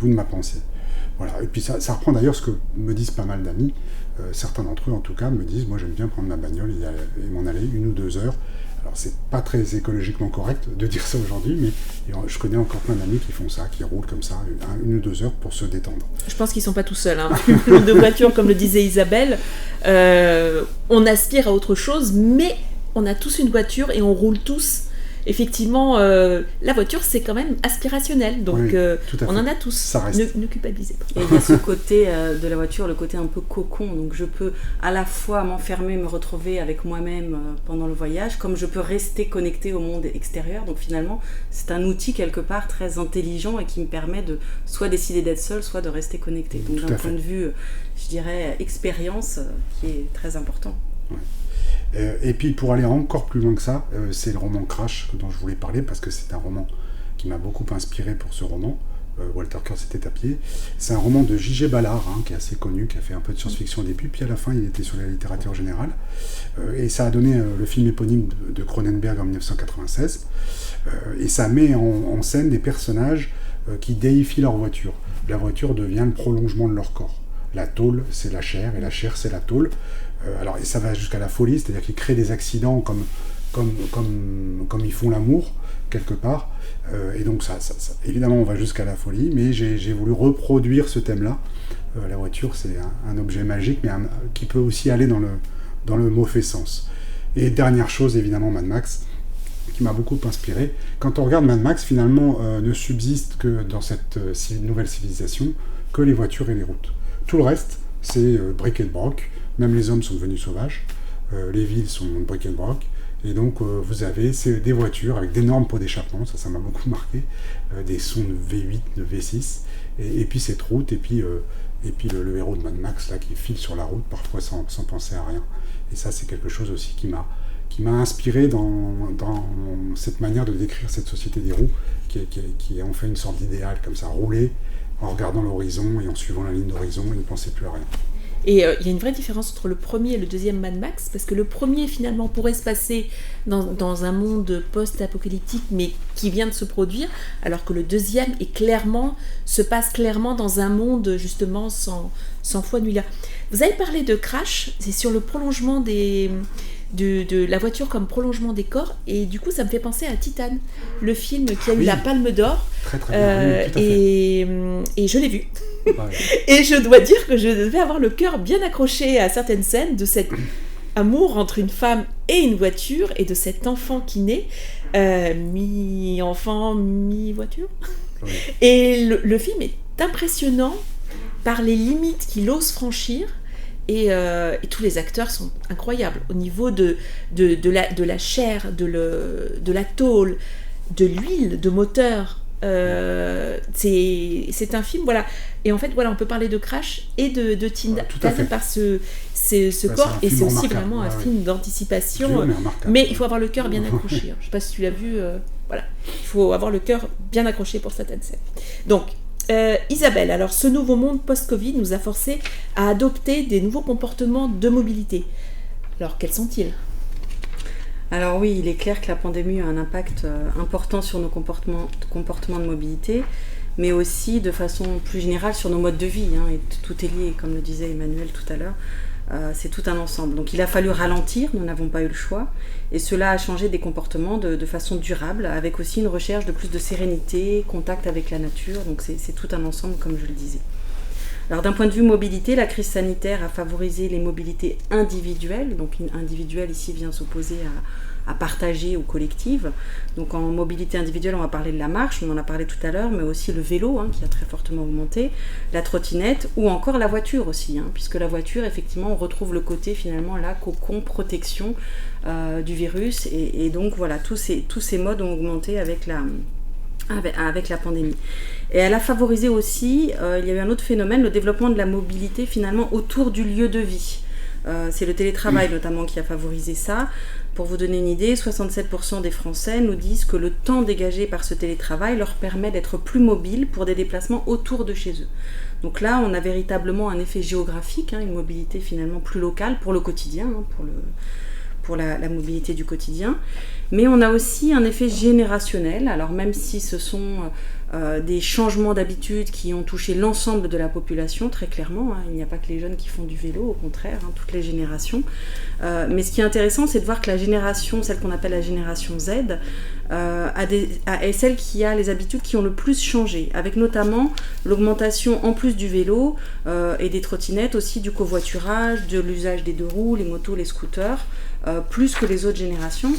Speaker 4: ma pensée. Voilà. Et puis ça reprend d'ailleurs ce que me disent pas mal d'amis, certains d'entre eux en tout cas me disent, moi j'aime bien prendre ma bagnole et m'en aller 1 ou 2 heures. Alors c'est pas très écologiquement correct de dire ça aujourd'hui, mais je connais encore plein d'amis qui font ça, qui roulent comme ça 1 ou 2 heures pour se détendre.
Speaker 3: Je pense qu'ils ne sont pas tout seuls. De voiture, comme le disait Isabelle, on aspire à autre chose, mais on a tous une voiture et on roule tous. Effectivement, la voiture, c'est quand même aspirationnel, donc
Speaker 4: oui,
Speaker 3: on en a tous.
Speaker 4: Ça reste.
Speaker 3: Ne culpabilisez pas.
Speaker 5: Et il y a ce côté de la voiture, le côté un peu cocon, donc je peux à la fois m'enfermer, me retrouver avec moi-même pendant le voyage, comme je peux rester connecté au monde extérieur, donc finalement c'est un outil quelque part très intelligent et qui me permet de soit décider d'être seul, soit de rester connecté. Donc d'un point de vue, je dirais, expérience qui est très important.
Speaker 4: Ouais. Et puis pour aller encore plus loin que ça, c'est le roman Crash dont je voulais parler parce que c'est un roman qui m'a beaucoup inspiré pour ce roman. Watercuts était à pied. C'est un roman de J.G. Ballard, qui est assez connu, qui a fait un peu de science-fiction au début, puis à la fin il était sur la littérature générale. Et ça a donné le film éponyme de Cronenberg en 1996. Et ça met en scène des personnages qui déifient leur voiture. La voiture devient le prolongement de leur corps. La tôle, c'est la chair, et la chair, c'est la tôle. Alors, et ça va jusqu'à la folie, c'est-à-dire qu'ils créent des accidents comme ils font l'amour, quelque part. Et donc, ça, évidemment, on va jusqu'à la folie, mais j'ai voulu reproduire ce thème-là. La voiture, c'est un objet magique, mais qui peut aussi aller dans le mauvais sens. Et dernière chose, évidemment, Mad Max, qui m'a beaucoup inspiré. Quand on regarde Mad Max, finalement, ne subsiste que dans cette nouvelle civilisation que les voitures et les routes. Tout le reste, c'est bric et broc. Même les hommes sont devenus sauvages, les villes sont bric et broc, et donc vous avez des voitures avec d'énormes pots d'échappement, ça m'a beaucoup marqué, des sons de V8, de V6, et puis cette route, et puis le héros de Mad Max là, qui file sur la route, parfois sans penser à rien. Et ça, c'est quelque chose aussi qui m'a inspiré dans cette manière de décrire cette société des roues, qui est en fait une sorte d'idéal, comme ça, rouler en regardant l'horizon et en suivant la ligne d'horizon et ne penser plus à rien.
Speaker 3: Et il y a une vraie différence entre le premier et le deuxième Mad Max, parce que le premier, finalement, pourrait se passer dans un monde post-apocalyptique, mais qui vient de se produire, alors que le deuxième se passe clairement dans un monde, justement, sans foi ni loi. Vous avez parlé de Crash, c'est sur le prolongement de la voiture comme prolongement des corps, et du coup ça me fait penser à Titane, le film qui a eu la Palme d'Or.
Speaker 4: Très très bien, oui, tout à fait.
Speaker 3: Et je l'ai vu.
Speaker 4: Ouais.
Speaker 3: Et je dois dire que je devais avoir le cœur bien accroché à certaines scènes de cet amour entre une femme et une voiture, et de cet enfant qui naît, mi-enfant, mi-voiture. Ouais. Et le film est impressionnant par les limites qu'il ose franchir. Et tous les acteurs sont incroyables au niveau de la chair, de la tôle, de l'huile, de moteur. C'est un film, voilà. Et en fait, voilà, on peut parler de Crash et de Titane par ce corps. Et c'est aussi vraiment un film d'anticipation. Mais il faut avoir le cœur bien accroché. Je ne sais pas si tu l'as vu. Voilà. Il faut avoir le cœur bien accroché pour certaines scènes. Donc, Isabelle, alors ce nouveau monde post-Covid nous a forcés à adopter des nouveaux comportements de mobilité. Alors quels sont-ils ?
Speaker 5: Alors oui, il est clair que la pandémie a un impact important sur nos comportements de mobilité, mais aussi de façon plus générale sur nos modes de vie. Et tout est lié, comme le disait Emmanuel tout à l'heure. C'est tout un ensemble. Donc il a fallu ralentir, nous n'avons pas eu le choix, et cela a changé des comportements de façon durable, avec aussi une recherche de plus de sérénité, contact avec la nature, donc c'est tout un ensemble comme je le disais. Alors d'un point de vue mobilité, la crise sanitaire a favorisé les mobilités individuelles, donc individuelle ici vient s'opposer à partager ou collective. Donc en mobilité individuelle, on va parler de la marche, on en a parlé tout à l'heure, mais aussi le vélo qui a très fortement augmenté, la trottinette ou encore la voiture aussi, puisque la voiture, effectivement, on retrouve le côté finalement là, cocon, protection du virus, et donc voilà, tous ces modes ont augmenté avec avec la pandémie. Et elle a favorisé aussi, il y a eu un autre phénomène, le développement de la mobilité finalement autour du lieu de vie. C'est le télétravail notamment qui a favorisé ça. Pour vous donner une idée, 67% des Français nous disent que le temps dégagé par ce télétravail leur permet d'être plus mobiles pour des déplacements autour de chez eux. Donc là, on a véritablement un effet géographique, une mobilité finalement plus locale pour le quotidien, pour la mobilité du quotidien. Mais on a aussi un effet générationnel. Alors même si ce sont des changements d'habitude qui ont touché l'ensemble de la population, très clairement, il n'y a pas que les jeunes qui font du vélo, au contraire, toutes les générations. Mais ce qui est intéressant, c'est de voir que la génération, celle qu'on appelle la génération Z, est celle qui a les habitudes qui ont le plus changé, avec notamment l'augmentation, en plus du vélo et des trottinettes, aussi du covoiturage, de l'usage des deux roues, les motos, les scooters, plus que les autres générations.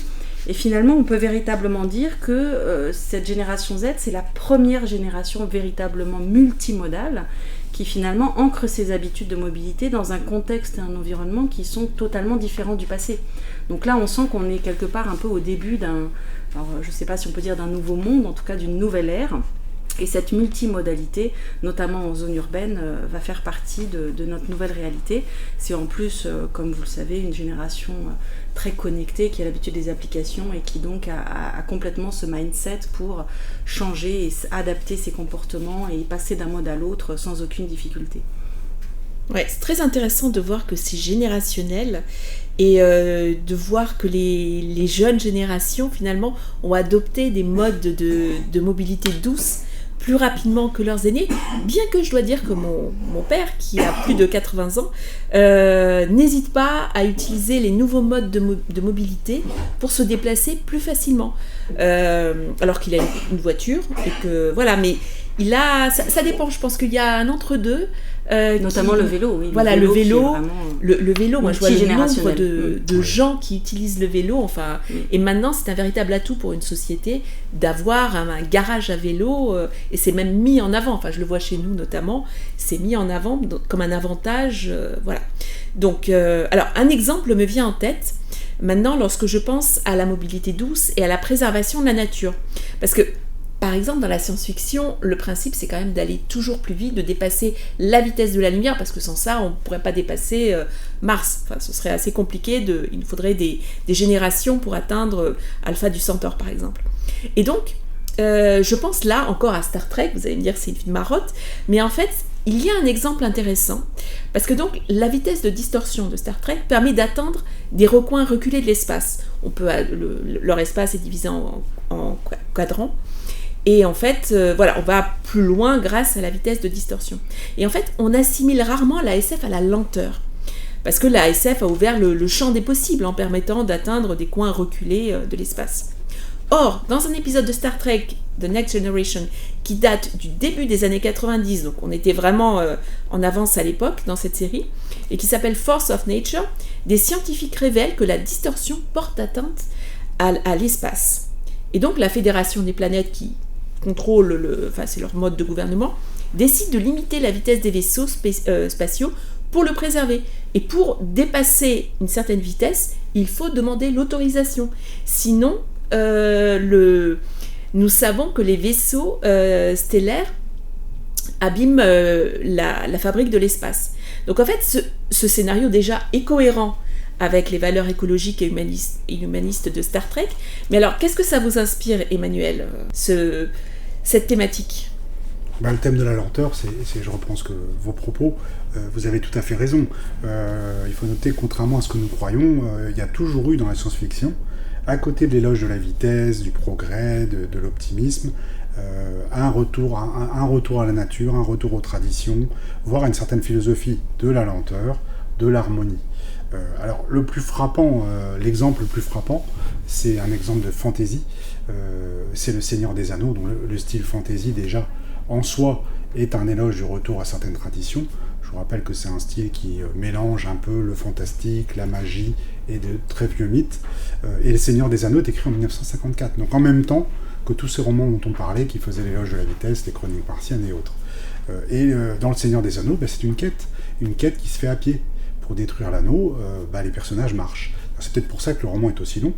Speaker 5: Et finalement, on peut véritablement dire que cette génération Z, c'est la première génération véritablement multimodale qui finalement ancre ses habitudes de mobilité dans un contexte et un environnement qui sont totalement différents du passé. Donc là, on sent qu'on est quelque part un peu au début je ne sais pas si on peut dire d'un nouveau monde, en tout cas d'une nouvelle ère. Et cette multimodalité, notamment en zone urbaine, va faire partie de notre nouvelle réalité. C'est en plus, comme vous le savez, une génération très connectée qui a l'habitude des applications et qui donc a complètement ce mindset pour changer et adapter ses comportements et passer d'un mode à l'autre sans aucune difficulté.
Speaker 3: Ouais, c'est très intéressant de voir que c'est générationnel et de voir que les jeunes générations finalement ont adopté des modes de mobilité douce plus rapidement que leurs aînés, bien que je dois dire que mon père, qui a plus de 80 ans, n'hésite pas à utiliser les nouveaux modes de mobilité pour se déplacer plus facilement. Alors qu'il a une voiture, et que voilà, mais ça dépend, je pense qu'il y a un entre-deux.
Speaker 5: Notamment le vélo, oui.
Speaker 3: Voilà, le vélo, moi je vois le nombre de
Speaker 4: Oui.
Speaker 3: gens qui utilisent le vélo, et maintenant c'est un véritable atout pour une société d'avoir un garage à vélo, et c'est même mis en avant, je le vois chez nous notamment, c'est mis en avant comme un avantage, voilà. Donc, alors un exemple me vient en tête, maintenant lorsque je pense à la mobilité douce et à la préservation de la nature, parce que par exemple, dans la science-fiction, le principe, c'est quand même d'aller toujours plus vite, de dépasser la vitesse de la lumière, parce que sans ça, on ne pourrait pas dépasser Mars. Ce serait assez compliqué. Il nous faudrait des générations pour atteindre Alpha du Centaure, par exemple. Et donc, je pense là encore à Star Trek. Vous allez me dire, c'est une marotte. Mais en fait, il y a un exemple intéressant. Parce que donc, la vitesse de distorsion de Star Trek permet d'atteindre des recoins reculés de l'espace. Leur espace est divisé en quadrants. Et en fait, on va plus loin grâce à la vitesse de distorsion. Et en fait, on assimile rarement la SF à la lenteur. Parce que la SF a ouvert le champ des possibles en permettant d'atteindre des coins reculés de l'espace. Or, dans un épisode de Star Trek, The Next Generation, qui date du début des années 90, donc on était vraiment en avance à l'époque dans cette série, et qui s'appelle Force of Nature, des scientifiques révèlent que la distorsion porte atteinte à l'espace. Et donc la Fédération des planètes qui contrôle, c'est leur mode de gouvernement, décide de limiter la vitesse des vaisseaux spatiaux pour le préserver. Et pour dépasser une certaine vitesse, il faut demander l'autorisation. Sinon, nous savons que les vaisseaux stellaires abîment la fabrique de l'espace. Donc en fait, ce scénario déjà est cohérent avec les valeurs écologiques et humanistes de Star Trek. Mais alors, qu'est-ce que ça vous inspire, Emmanuel, cette thématique ?
Speaker 4: Le thème de la lenteur, je reprends vos propos, vous avez tout à fait raison. Il faut noter que contrairement à ce que nous croyons, il y a toujours eu dans la science-fiction, à côté de l'éloge de la vitesse, du progrès, de l'optimisme, un retour à la nature, un retour aux traditions, voire à une certaine philosophie de la lenteur, de l'harmonie. Alors le plus frappant, l'exemple le plus frappant, c'est un exemple de fantasy, c'est le Seigneur des Anneaux, dont le style fantasy déjà en soi est un éloge du retour à certaines traditions. Je vous rappelle que c'est un style qui mélange un peu le fantastique, la magie et de très vieux mythes. Et le Seigneur des Anneaux est écrit en 1954, donc en même temps que tous ces romans dont on parlait, qui faisaient l'éloge de la vitesse, les chroniques martiennes et autres. Dans le Seigneur des Anneaux, c'est une quête qui se fait à pied. Pour détruire l'anneau, les personnages marchent. C'est peut-être pour ça que le roman est aussi long,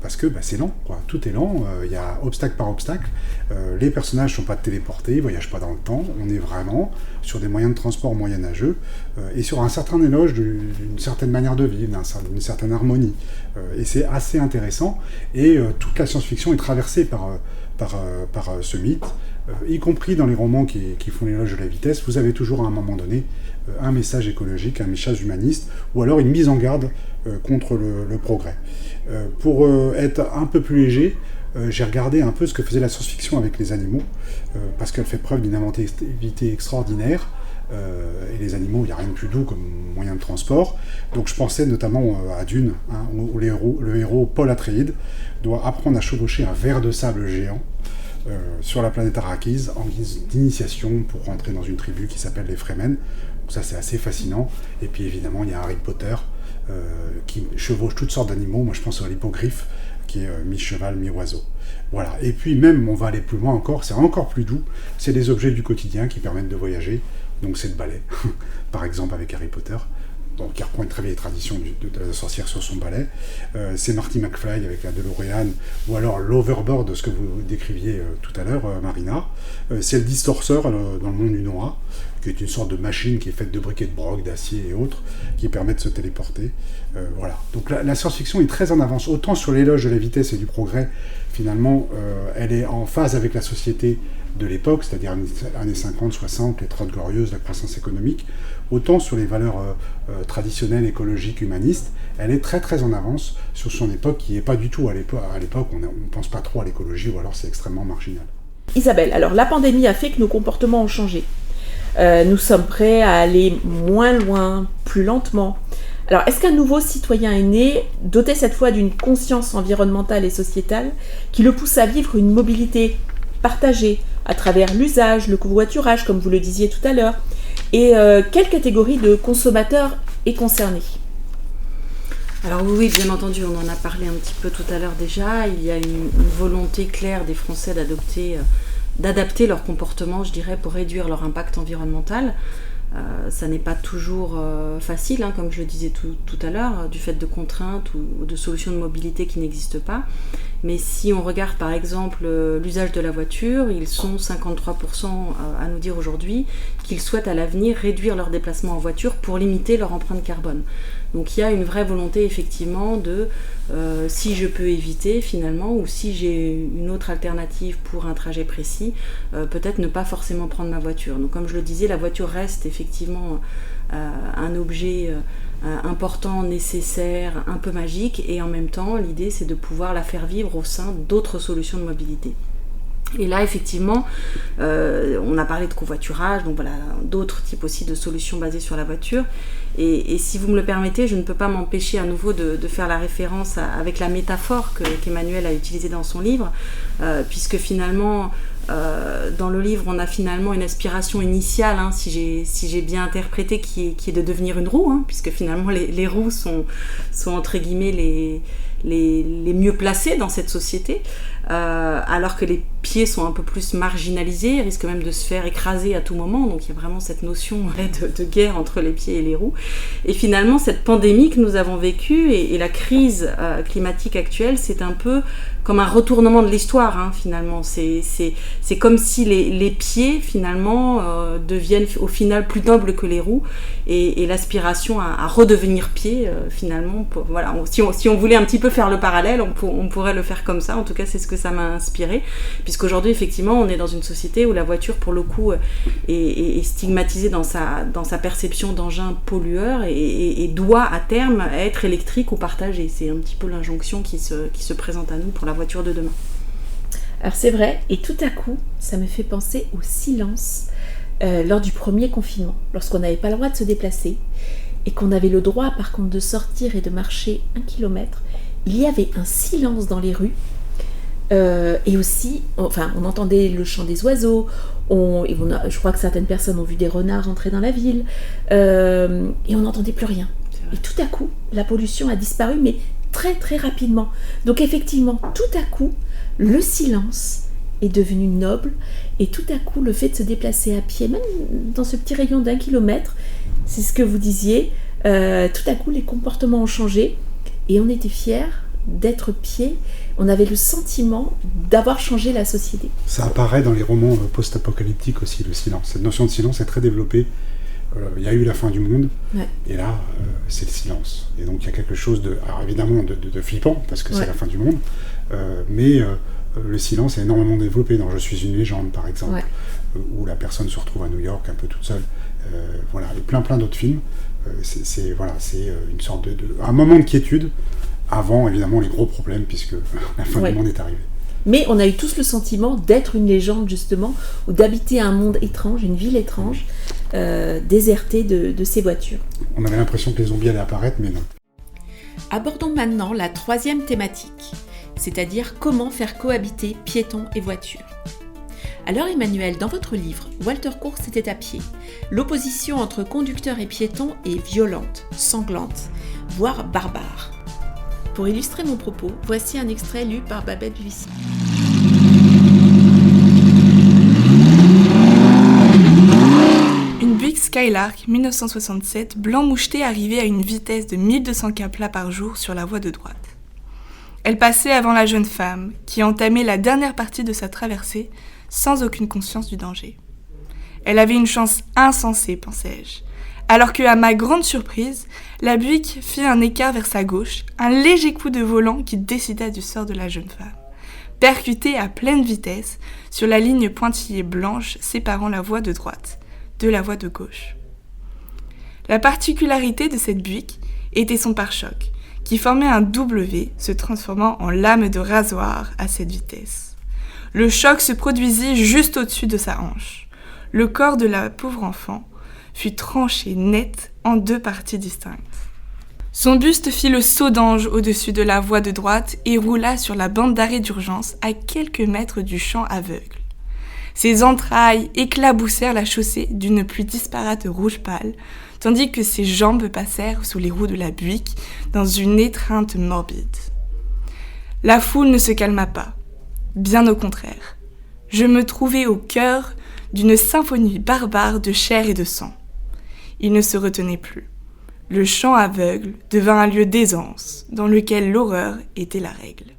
Speaker 4: parce que c'est lent, quoi. Tout est lent, il y a obstacle par obstacle, les personnages ne sont pas téléportés, ils ne voyagent pas dans le temps, on est vraiment sur des moyens de transport moyenâgeux, et sur un certain éloge d'une certaine manière de vivre, d'une certaine harmonie. Et c'est assez intéressant, et toute la science-fiction est traversée par ce mythe, y compris dans les romans qui font l'éloge de la vitesse. Vous avez toujours à un moment donné un message écologique, un message humaniste, ou alors une mise en garde contre le progrès. Pour être un peu plus léger, j'ai regardé un peu ce que faisait la science-fiction avec les animaux, parce qu'elle fait preuve d'une inventivité extraordinaire, et les animaux, il n'y a rien de plus doux comme moyen de transport. Donc je pensais notamment à Dune, où le héros Paul Atreides doit apprendre à chevaucher un ver de sable géant sur la planète Arrakis en guise d'initiation pour rentrer dans une tribu qui s'appelle les Fremen. Donc ça c'est assez fascinant. Et puis évidemment il y a Harry Potter qui chevauche toutes sortes d'animaux. Moi je pense à l'hippogriffe qui est mi-cheval, mi-oiseau. Voilà. Et puis même on va aller plus loin encore, c'est encore plus doux, c'est des objets du quotidien qui permettent de voyager. Donc c'est le balai, par exemple avec Harry Potter. Donc, qui reprend une très vieille tradition de la sorcière sur son balai. C'est Marty McFly avec la DeLorean, ou alors l'Overboard, ce que vous décriviez tout à l'heure, Marina. C'est le distorseur dans le monde du Noah, qui est une sorte de machine qui est faite de briquets de broc, d'acier et autres, qui permet de se téléporter. Voilà. Donc la science-fiction est très en avance, autant sur l'éloge de la vitesse et du progrès, finalement, elle est en phase avec la société de l'époque, c'est-à-dire années 50, 60, les 30 glorieuses, la croissance économique, autant sur les valeurs traditionnelles, écologiques, humanistes, elle est très très en avance sur son époque, qui n'est pas du tout à l'époque, on ne pense pas trop à l'écologie, ou alors c'est extrêmement marginal.
Speaker 3: Isabelle, alors la pandémie a fait que nos comportements ont changé. Nous sommes prêts à aller moins loin, plus lentement. Alors, est-ce qu'un nouveau citoyen est né, doté cette fois d'une conscience environnementale et sociétale, qui le pousse à vivre une mobilité partagée à travers l'usage, le covoiturage, comme vous le disiez tout à l'heure, et quelle catégorie de consommateurs est concernée ?
Speaker 5: Alors oui, bien entendu, on en a parlé un petit peu tout à l'heure déjà. Il y a une volonté claire des Français d'adapter leur comportement, je dirais, pour réduire leur impact environnemental. Ça n'est pas toujours facile, comme je le disais tout à l'heure, du fait de contraintes ou de solutions de mobilité qui n'existent pas. Mais si on regarde par exemple l'usage de la voiture, ils sont 53% à nous dire aujourd'hui qu'ils souhaitent à l'avenir réduire leurs déplacements en voiture pour limiter leur empreinte carbone. Donc il y a une vraie volonté effectivement de, si je peux éviter finalement, ou si j'ai une autre alternative pour un trajet précis, peut-être ne pas forcément prendre ma voiture. Donc comme je le disais, la voiture reste effectivement un objet important, nécessaire, un peu magique, et en même temps l'idée c'est de pouvoir la faire vivre au sein d'autres solutions de mobilité. Et là, effectivement, on a parlé de covoiturage, donc voilà, d'autres types aussi de solutions basées sur la voiture. Et si vous me le permettez, je ne peux pas m'empêcher à nouveau de faire la référence avec la métaphore qu'Emmanuel a utilisée dans son livre, puisque finalement, dans le livre, on a finalement une aspiration initiale, si j'ai bien interprété, qui est de devenir une roue, puisque finalement les roues sont entre guillemets les mieux placés dans cette société, alors que les pieds sont un peu plus marginalisés, risquent même de se faire écraser à tout moment. Donc il y a vraiment cette notion de guerre entre les pieds et les roues. Et finalement, cette pandémie que nous avons vécue et la crise climatique actuelle, c'est un peu comme un retournement de l'histoire, finalement. C'est comme si les pieds, finalement, deviennent au final plus nobles que les roues, et l'aspiration à redevenir pied, finalement, voilà, si on voulait un petit peu faire le parallèle, on pourrait le faire comme ça. En tout cas, c'est ce que ça m'a inspiré, puisqu'aujourd'hui, effectivement, on est dans une société où la voiture, pour le coup, est stigmatisée dans sa perception d'engin pollueur, et doit, à terme, être électrique ou partagée. C'est un petit peu l'injonction qui se présente à nous pour la voiture de demain.
Speaker 3: Alors c'est vrai, et tout à coup, ça me fait penser au silence lors du premier confinement, lorsqu'on n'avait pas le droit de se déplacer, et qu'on avait le droit, par contre, de sortir et de marcher 1 kilomètre. Il y avait un silence dans les rues, et aussi, on entendait le chant des oiseaux, je crois que certaines personnes ont vu des renards entrer dans la ville, et on n'entendait plus rien. Et tout à coup, la pollution a disparu, mais très très rapidement. Donc effectivement, tout à coup, le silence est devenu noble, et tout à coup, le fait de se déplacer à pied, même dans ce petit rayon d'1 kilomètre, c'est ce que vous disiez, tout à coup, les comportements ont changé, et on était fiers d'être pieds, on avait le sentiment d'avoir changé la société.
Speaker 4: Ça apparaît dans les romans post-apocalyptiques aussi, le silence. Cette notion de silence est très développée. Il y a eu la fin du monde, et là, c'est le silence. Et donc il y a quelque chose alors évidemment de flippant, parce que c'est la fin du monde, mais le silence est énormément développé dans Je suis une légende, par exemple, où la personne se retrouve à New York un peu toute seule. Voilà, et plein d'autres films. C'est une sorte un moment de quiétude avant, évidemment, les gros problèmes, puisque la fin du monde est arrivée.
Speaker 3: Mais on a eu tous le sentiment d'être une légende, justement, ou d'habiter un monde étrange, une ville étrange, désertée de ces voitures.
Speaker 4: On avait l'impression que les zombies allaient apparaître, mais non.
Speaker 3: Abordons maintenant la troisième thématique, c'est-à-dire comment faire cohabiter piétons et voitures. Alors Emmanuel, dans votre livre, Walter Kurtz était à pied. L'opposition entre conducteurs et piétons est violente, sanglante, voire barbare. Pour illustrer mon propos, voici un extrait lu par Babette Jussy.
Speaker 6: Une Buick Skylark 1967 blanc moucheté arrivait à une vitesse de 1200 km/h par jour sur la voie de droite. Elle passait avant la jeune femme, qui entamait la dernière partie de sa traversée, sans aucune conscience du danger. Elle avait une chance insensée, pensais-je, alors que, à ma grande surprise, la Buick fit un écart vers sa gauche, un léger coup de volant qui décida du sort de la jeune femme, percutée à pleine vitesse sur la ligne pointillée blanche séparant la voie de droite de la voie de gauche. La particularité de cette Buick était son pare-choc, qui formait un W se transformant en lame de rasoir à cette vitesse. Le choc se produisit juste au-dessus de sa hanche. Le corps de la pauvre enfant fut tranché net en deux parties distinctes. Son buste fit le saut d'ange au-dessus de la voie de droite et roula sur la bande d'arrêt d'urgence à quelques mètres du champ aveugle. Ses entrailles éclaboussèrent la chaussée d'une pluie disparate rouge pâle, tandis que ses jambes passèrent sous les roues de la Buick dans une étreinte morbide. La foule ne se calma pas, bien au contraire. Je me trouvais au cœur d'une symphonie barbare de chair et de sang. Il ne se retenait plus. Le champ aveugle devint un lieu d'aisance, dans lequel l'horreur était la règle.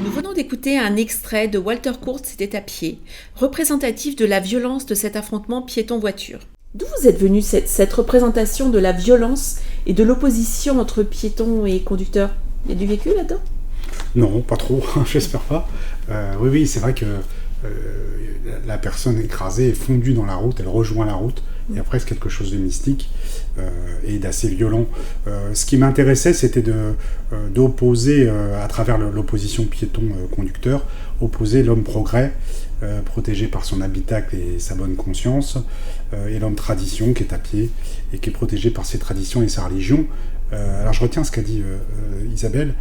Speaker 3: Nous venons d'écouter un extrait de Walter Kurtz était à pied, représentatif de la violence de cet affrontement piéton-voiture. D'où vous êtes venue cette représentation de la violence et de l'opposition entre piétons et conducteurs ? Il y a du vécu là-dedans ?
Speaker 4: Non, pas trop, j'espère pas. Oui, c'est vrai que la personne écrasée est fondue dans la route, elle rejoint la route. Il y a presque quelque chose de mystique et d'assez violent. Ce qui m'intéressait, c'était d'opposer, à travers l'opposition piéton-conducteur, opposer l'homme progrès, protégé par son habitacle et sa bonne conscience, et l'homme tradition qui est à pied et qui est protégé par ses traditions et sa religion. Alors je retiens ce qu'a dit Isabelle,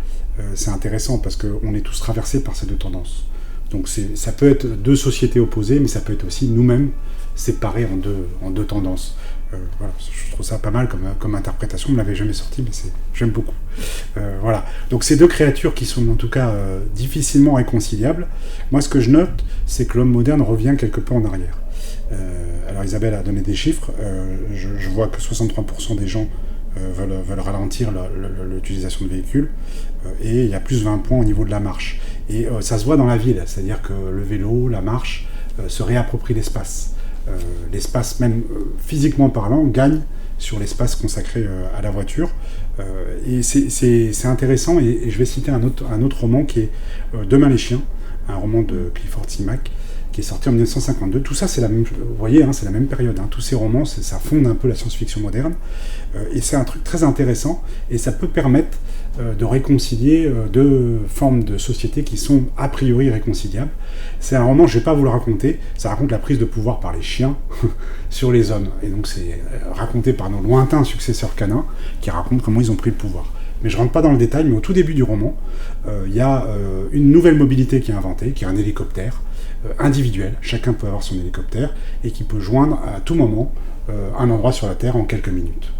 Speaker 4: c'est intéressant parce qu'on est tous traversés par ces deux tendances. Donc ça peut être deux sociétés opposées, mais ça peut être aussi nous-mêmes séparés en deux tendances. Voilà, je trouve ça pas mal comme interprétation, on ne l'avait jamais sorti, mais j'aime beaucoup. Voilà. Donc ces deux créatures qui sont en tout cas difficilement réconciliables, moi ce que je note, c'est que l'homme moderne revient quelque peu en arrière. Alors Isabelle a donné des chiffres, je vois que 63% des gens veulent ralentir l'utilisation de véhicules, et il y a plus de 20 points au niveau de la marche. Et ça se voit dans la ville, c'est-à-dire que le vélo, la marche, se réapproprie l'espace. L'espace, même physiquement parlant, gagne sur l'espace consacré à la voiture. Et c'est intéressant, et je vais citer un autre roman qui est Demain les chiens, un roman de Clifford C. Mack, qui est sorti en 1952. Tout ça, c'est la même, vous voyez, c'est la même période. Tous ces romans, ça fonde un peu la science-fiction moderne. Et c'est un truc très intéressant, et ça peut permettre de réconcilier deux formes de société qui sont a priori réconciliables. C'est un roman, je ne vais pas vous le raconter, ça raconte la prise de pouvoir par les chiens sur les hommes. Et donc c'est raconté par nos lointains successeurs canins qui racontent comment ils ont pris le pouvoir. Mais je ne rentre pas dans le détail, mais au tout début du roman, il y a une nouvelle mobilité qui est inventée, qui est un hélicoptère individuel. Chacun peut avoir son hélicoptère et qui peut joindre à tout moment un endroit sur la Terre en quelques minutes.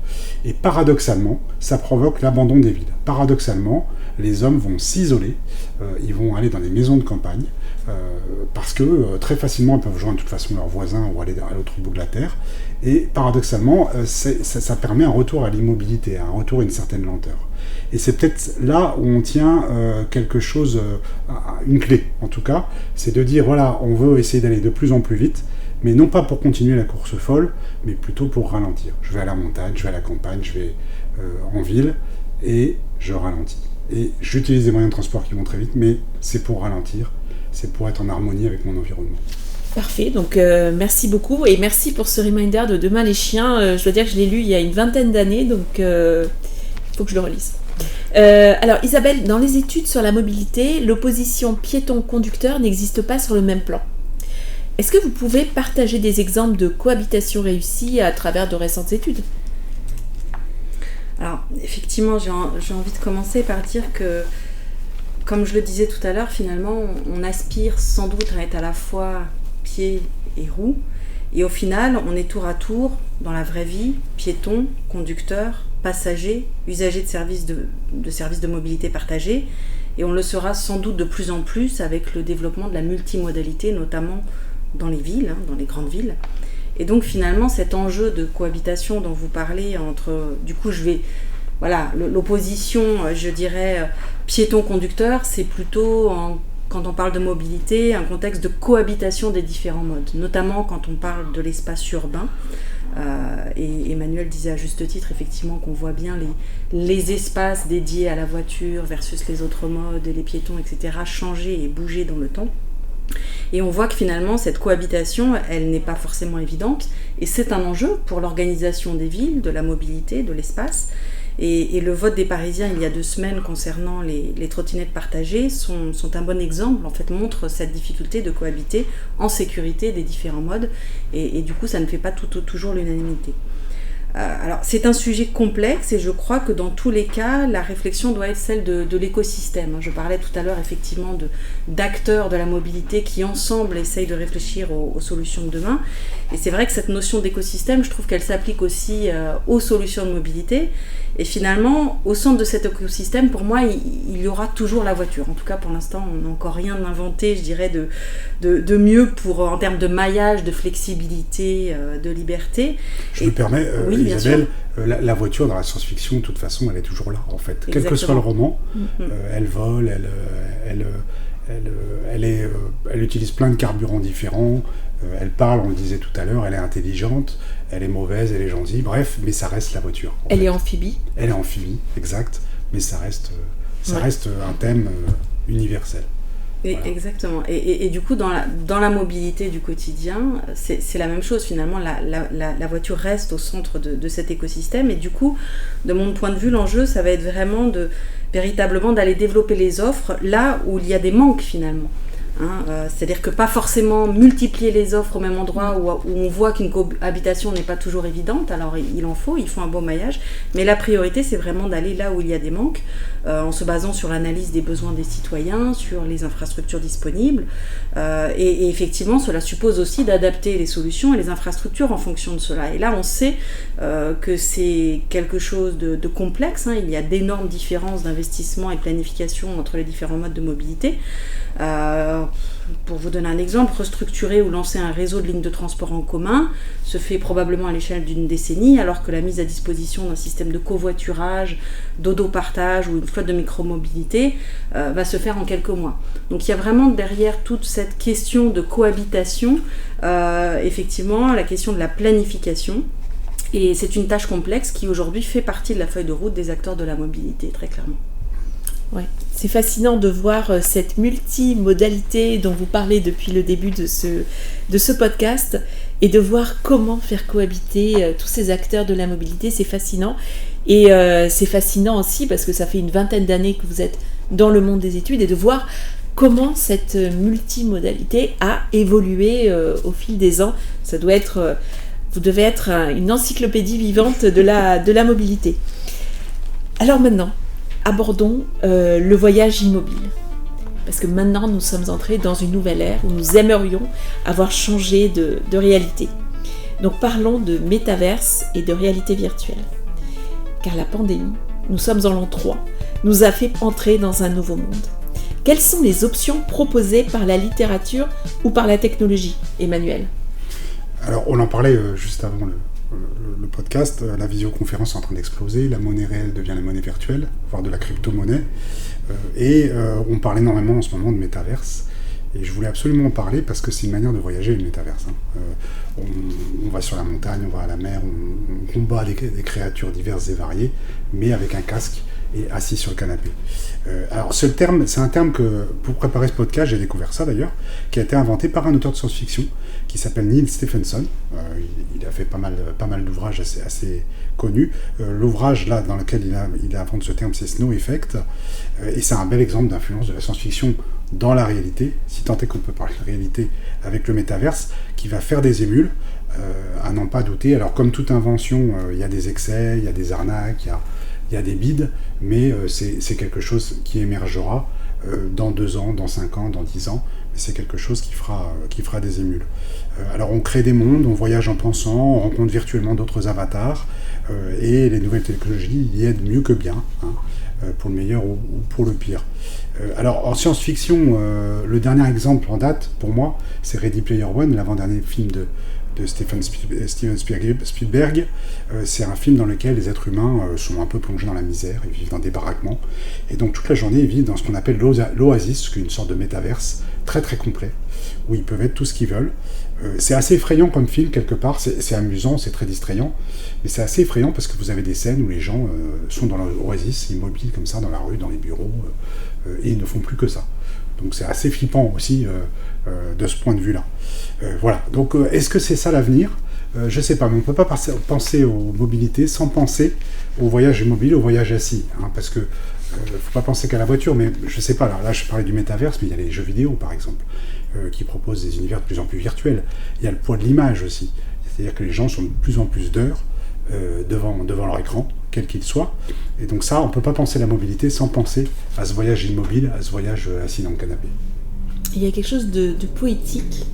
Speaker 4: Et paradoxalement, ça provoque l'abandon des villes. paradoxalement, les hommes vont s'isoler, ils vont aller dans des maisons de campagne, parce que très facilement ils peuvent joindre de toute façon leurs voisins ou aller à l'autre bout de la terre, et paradoxalement ça permet un retour à l'immobilité, un retour à une certaine lenteur. Et c'est peut-être là où on tient quelque chose, une clé en tout cas, c'est de dire voilà, on veut essayer d'aller de plus en plus vite, mais non pas pour continuer la course folle, mais plutôt pour ralentir. Je vais à la montagne, je vais à la campagne, je vais en ville, et je ralentis. Et j'utilise des moyens de transport qui vont très vite, mais c'est pour ralentir, c'est pour être en harmonie avec mon environnement.
Speaker 3: Parfait, donc merci beaucoup et merci pour ce reminder de Demain les chiens. Je dois dire que je l'ai lu il y a une vingtaine d'années, donc il faut que je le relise. Alors Isabelle, dans les études sur la mobilité, l'opposition piéton-conducteur n'existe pas sur le même plan. Est-ce que vous pouvez partager des exemples de cohabitation réussie à travers de récentes études ?
Speaker 5: Alors, effectivement, j'ai envie de commencer par dire que, comme je le disais tout à l'heure, finalement, on aspire sans doute à être à la fois pied et roue, et au final, on est tour à tour, dans la vraie vie, piéton, conducteur, passager, usager de services de mobilité partagée, et on le sera sans doute de plus en plus avec le développement de la multimodalité, notamment dans les villes, dans les grandes villes. Et donc finalement cet enjeu de cohabitation dont vous parlez entre, du coup l'opposition, je dirais, piéton-conducteur, c'est plutôt, quand on parle de mobilité, un contexte de cohabitation des différents modes, notamment quand on parle de l'espace urbain. Et Emmanuel disait à juste titre effectivement qu'on voit bien les espaces dédiés à la voiture versus les autres modes, les piétons, etc., changer et bouger dans le temps. Et on voit que finalement cette cohabitation, elle n'est pas forcément évidente, et c'est un enjeu pour l'organisation des villes, de la mobilité, de l'espace. Et le vote des Parisiens il y a 2 semaines concernant les trottinettes partagées sont un bon exemple, en fait, montre cette difficulté de cohabiter en sécurité des différents modes, et du coup ça ne fait pas toujours l'unanimité. Alors c'est un sujet complexe et je crois que dans tous les cas, la réflexion doit être celle de l'écosystème. Je parlais tout à l'heure effectivement d'acteurs de la mobilité qui ensemble essayent de réfléchir aux solutions de demain. Et c'est vrai que cette notion d'écosystème, je trouve qu'elle s'applique aussi aux solutions de mobilité. Et finalement, au centre de cet écosystème, pour moi, il y aura toujours la voiture. En tout cas, pour l'instant, on n'a encore rien inventé, je dirais, de mieux en termes de maillage, de flexibilité, de liberté.
Speaker 4: Je me permets,
Speaker 5: oui,
Speaker 4: Isabelle, la voiture dans la science-fiction, de toute façon, elle est toujours là, en fait. Exactement. Quel que soit le roman, elle vole, elle utilise plein de carburants différents, elle parle, on le disait tout à l'heure, elle est intelligente, elle est mauvaise, elle est gentille, bref, mais ça reste la voiture.
Speaker 3: Elle est amphibie.
Speaker 4: Elle est amphibie, exact, mais ça reste un thème universel.
Speaker 5: Voilà. Exactement. Et du coup, dans la mobilité du quotidien, c'est la même chose. Finalement, la voiture reste au centre de cet écosystème. Et du coup, de mon point de vue, l'enjeu, ça va être vraiment véritablement d'aller développer les offres là où il y a des manques finalement. C'est-à-dire que pas forcément multiplier les offres au même endroit où on voit qu'une cohabitation n'est pas toujours évidente, alors il faut un bon maillage, mais la priorité c'est vraiment d'aller là où il y a des manques, en se basant sur l'analyse des besoins des citoyens, sur les infrastructures disponibles, et effectivement cela suppose aussi d'adapter les solutions et les infrastructures en fonction de cela. Et là on sait que c'est quelque chose de complexe, il y a d'énormes différences d'investissement et de planification entre les différents modes de mobilité. Pour vous donner un exemple, restructurer ou lancer un réseau de lignes de transport en commun se fait probablement à l'échelle d'une décennie, alors que la mise à disposition d'un système de covoiturage, d'autopartage ou une flotte de micromobilité va se faire en quelques mois. Donc il y a vraiment derrière toute cette question de cohabitation, effectivement, la question de la planification. Et c'est une tâche complexe qui aujourd'hui fait partie de la feuille de route des acteurs de la mobilité, très clairement.
Speaker 3: Ouais. C'est fascinant de voir cette multimodalité dont vous parlez depuis le début de ce podcast et de voir comment faire cohabiter tous ces acteurs de la mobilité. C'est fascinant. Et c'est fascinant aussi parce que ça fait une 20aine d'années que vous êtes dans le monde des études et de voir comment cette multimodalité a évolué au fil des ans. Ça doit être, vous devez être une encyclopédie vivante de la mobilité. Alors maintenant, abordons le voyage immobile. Parce que maintenant, nous sommes entrés dans une nouvelle ère où nous aimerions avoir changé de réalité. Donc parlons de métaverse et de réalité virtuelle. Car la pandémie, nous sommes en l'an 3, nous a fait entrer dans un nouveau monde. Quelles sont les options proposées par la littérature ou par la technologie, Emmanuel ?
Speaker 4: Alors, on en parlait juste avant le podcast, la visioconférence est en train d'exploser, la monnaie réelle devient la monnaie virtuelle, voire de la crypto-monnaie, et on parle énormément en ce moment de métaverse, et je voulais absolument en parler parce que c'est une manière de voyager, le métaverse. On va sur la montagne, on va à la mer, on combat des créatures diverses et variées, mais avec un casque et assis sur le canapé. Alors c'est un terme que, pour préparer ce podcast, j'ai découvert ça d'ailleurs, qui a été inventé par un auteur de science-fiction qui s'appelle Neal Stephenson. Il a fait pas mal d'ouvrages assez connus. L'ouvrage là dans lequel il invente ce terme, c'est Snow Effect, et c'est un bel exemple d'influence de la science-fiction dans la réalité, si tant est qu'on peut parler de réalité avec le métaverse, qui va faire des émules, à n'en pas douter. Alors comme toute invention, il y a des excès, il y a des arnaques, il y a des bides, mais c'est quelque chose qui émergera dans 2 ans, dans 5 ans, dans 10 ans, mais c'est quelque chose qui fera des émules. Alors on crée des mondes, on voyage en pensant, on rencontre virtuellement d'autres avatars, et les nouvelles technologies y aident mieux que bien, pour le meilleur ou pour le pire. Alors en science-fiction, le dernier exemple en date, pour moi, c'est Ready Player One, l'avant-dernier film de Steven Spielberg. C'est un film dans lequel les êtres humains sont un peu plongés dans la misère, ils vivent dans des baraquements, et donc toute la journée ils vivent dans ce qu'on appelle l'oasis, qui est une sorte de métaverse très très complet, où ils peuvent être tout ce qu'ils veulent. C'est assez effrayant comme film quelque part, c'est amusant, c'est très distrayant, mais c'est assez effrayant parce que vous avez des scènes où les gens sont dans l'oasis, immobiles comme ça, dans la rue, dans les bureaux, et ils ne font plus que ça. Donc c'est assez flippant aussi de ce point de vue-là. Voilà, donc est-ce que c'est ça l'avenir ? Je ne sais pas, mais on ne peut pas penser aux mobilités sans penser au voyage immobile, au voyage assis. Parce que ne faut pas penser qu'à la voiture, mais je ne sais pas, là je parlais du métaverse, mais il y a les jeux vidéo par exemple, qui proposent des univers de plus en plus virtuels. Il y a le poids de l'image aussi, c'est-à-dire que les gens sont de plus en plus d'heures devant leur écran, quel qu'il soit. Et donc ça, on ne peut pas penser la mobilité sans penser à ce voyage immobile, à ce voyage assis dans le canapé.
Speaker 3: Il y a quelque chose de poétique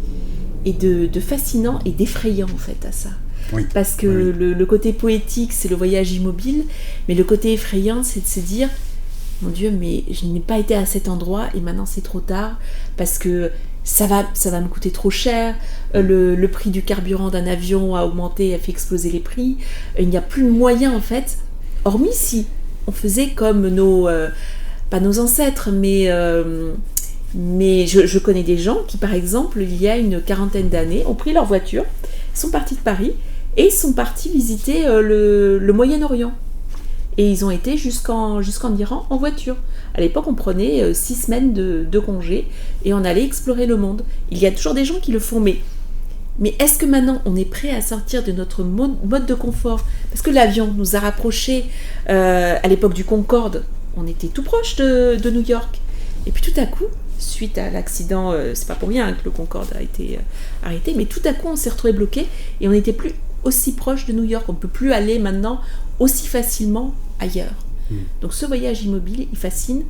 Speaker 3: et de fascinant et d'effrayant en fait à ça.
Speaker 4: Oui.
Speaker 3: Parce que le côté poétique, c'est le voyage immobile, mais le côté effrayant, c'est de se dire « Mon Dieu, mais je n'ai pas été à cet endroit et maintenant c'est trop tard parce que ça va me coûter trop cher, le prix du carburant d'un avion a augmenté, a fait exploser les prix, il n'y a plus de moyens en fait, hormis si on faisait comme pas nos ancêtres, mais je connais des gens qui, par exemple, il y a une 40aine d'années, ont pris leur voiture, sont partis de Paris et sont partis visiter le Moyen-Orient. Et ils ont été jusqu'en Iran en voiture. À l'époque, on prenait 6 semaines de congé et on allait explorer le monde. Il y a toujours des gens qui le font, mais est-ce que maintenant on est prêt à sortir de notre mode de confort ? Parce que l'avion nous a rapprochés à l'époque du Concorde, on était tout proche de New York. Et puis tout à coup, suite à l'accident, c'est pas pour rien que le Concorde a été arrêté, mais tout à coup on s'est retrouvé bloqué et on n'était plus aussi proche de New York. On ne peut plus aller maintenant aussi facilement ailleurs. Donc ce voyage immobile, il fascine,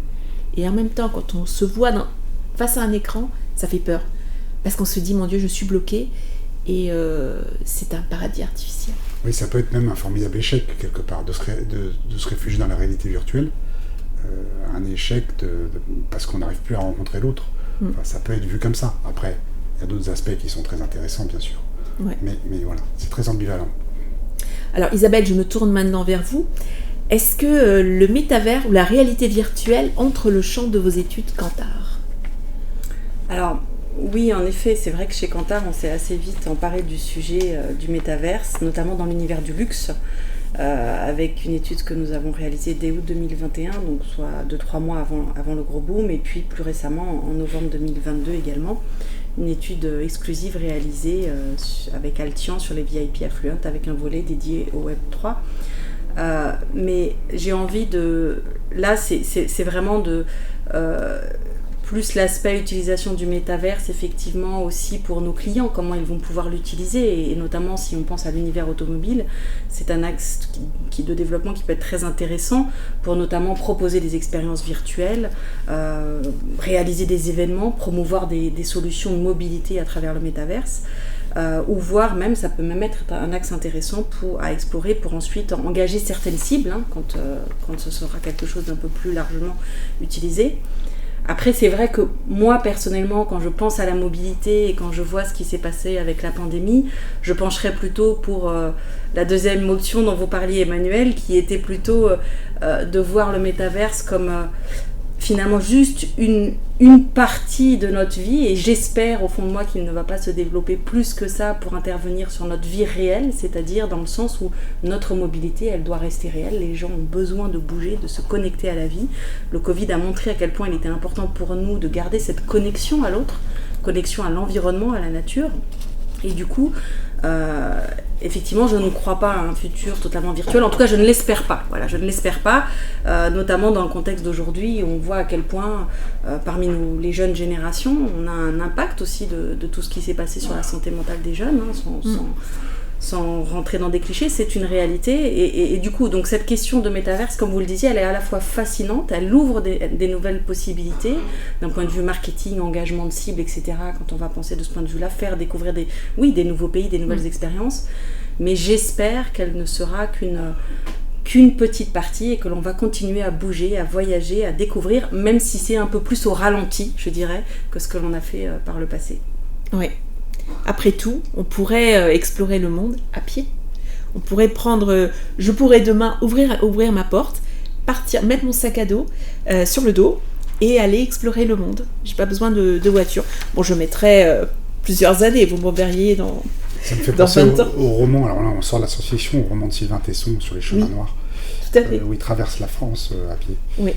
Speaker 3: et en même temps, quand on se voit face à un écran, ça fait peur. Parce qu'on se dit, mon Dieu, je suis bloqué, et c'est un paradis artificiel.
Speaker 4: Oui, ça peut être même un formidable échec, quelque part, de se réfugier dans la réalité virtuelle. Un échec parce qu'on n'arrive plus à rencontrer l'autre. Enfin, ça peut être vu comme ça. Après, il y a d'autres aspects qui sont très intéressants, bien sûr.
Speaker 3: Ouais.
Speaker 4: Mais voilà, c'est très ambivalent.
Speaker 3: Alors Isabelle, je me tourne maintenant vers vous. Est-ce que le métavers ou la réalité virtuelle entre le champ de vos études Kantar ?
Speaker 5: Alors oui, en effet, c'est vrai que chez Kantar, on s'est assez vite emparé du sujet du métaverse, notamment dans l'univers du luxe, avec une étude que nous avons réalisée dès août 2021, donc soit 2-3 mois avant le gros boom, et puis plus récemment en novembre 2022 également, une étude exclusive réalisée avec Altian sur les VIP Affluent, avec un volet dédié au Web3. Mais j'ai envie de... Là, c'est vraiment de... plus l'aspect utilisation du métaverse, effectivement, aussi pour nos clients, comment ils vont pouvoir l'utiliser, et notamment si on pense à l'univers automobile, c'est un axe de développement qui peut être très intéressant pour notamment proposer des expériences virtuelles, réaliser des événements, promouvoir des solutions de mobilité à travers le métaverse. ou voire même, ça peut même être un axe intéressant à explorer pour ensuite engager certaines cibles, quand ce sera quelque chose d'un peu plus largement utilisé. Après, c'est vrai que moi, personnellement, quand je pense à la mobilité et quand je vois ce qui s'est passé avec la pandémie, je pencherais plutôt pour la deuxième option dont vous parliez, Emmanuel, qui était plutôt de voir le métaverse comme finalement juste une partie de notre vie, et j'espère au fond de moi qu'il ne va pas se développer plus que ça pour intervenir sur notre vie réelle, c'est-à-dire dans le sens où notre mobilité, elle doit rester réelle. Les gens ont besoin de bouger, de se connecter à la vie. Le Covid a montré à quel point il était important pour nous de garder cette connexion à l'autre, connexion à l'environnement, à la nature. Et du coup, effectivement, je ne crois pas à un futur totalement virtuel. En tout cas, je ne l'espère pas. Voilà, je ne l'espère pas, notamment dans le contexte d'aujourd'hui, où on voit à quel point, parmi nous, les jeunes générations, on a un impact aussi de tout ce qui s'est passé sur la santé mentale des jeunes, sans rentrer dans des clichés. C'est une réalité. Et du coup, donc cette question de métaverse, comme vous le disiez, elle est à la fois fascinante, elle ouvre des nouvelles possibilités, d'un point de vue marketing, engagement de cible, etc. Quand on va penser de ce point de vue-là, faire découvrir des nouveaux pays, des nouvelles expériences. Mais j'espère qu'elle ne sera qu'une petite partie et que l'on va continuer à bouger, à voyager, à découvrir, même si c'est un peu plus au ralenti, je dirais, que ce que l'on a fait par le passé.
Speaker 3: Oui. Après tout, on pourrait explorer le monde à pied. On pourrait je pourrais demain ouvrir ma porte, partir, mettre mon sac à dos sur le dos et aller explorer le monde. J'ai pas besoin de voiture. Bon, je mettrais plusieurs années, vous me verriez dans 20 ans.
Speaker 4: Ça me fait penser au roman, alors là on sort de la science-fiction, au roman de Sylvain Tesson sur les chemins noirs.
Speaker 3: Tout à fait.
Speaker 4: Où il traverse la France à pied.
Speaker 3: Oui.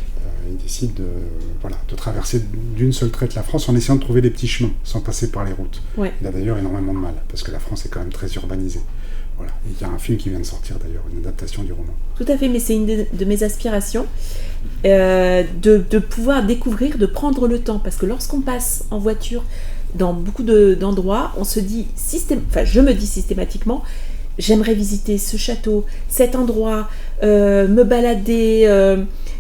Speaker 4: Il décide de traverser d'une seule traite la France en essayant de trouver des petits chemins, sans passer par les routes.
Speaker 3: Ouais.
Speaker 4: Il a d'ailleurs énormément de mal, parce que la France est quand même très urbanisée. Voilà. Et il y a un film qui vient de sortir d'ailleurs, une adaptation du roman.
Speaker 3: Tout à fait, mais c'est une de mes aspirations, de pouvoir découvrir, de prendre le temps. Parce que lorsqu'on passe en voiture dans beaucoup d'endroits, on se dit, je me dis systématiquement, j'aimerais visiter ce château, cet endroit, me balader,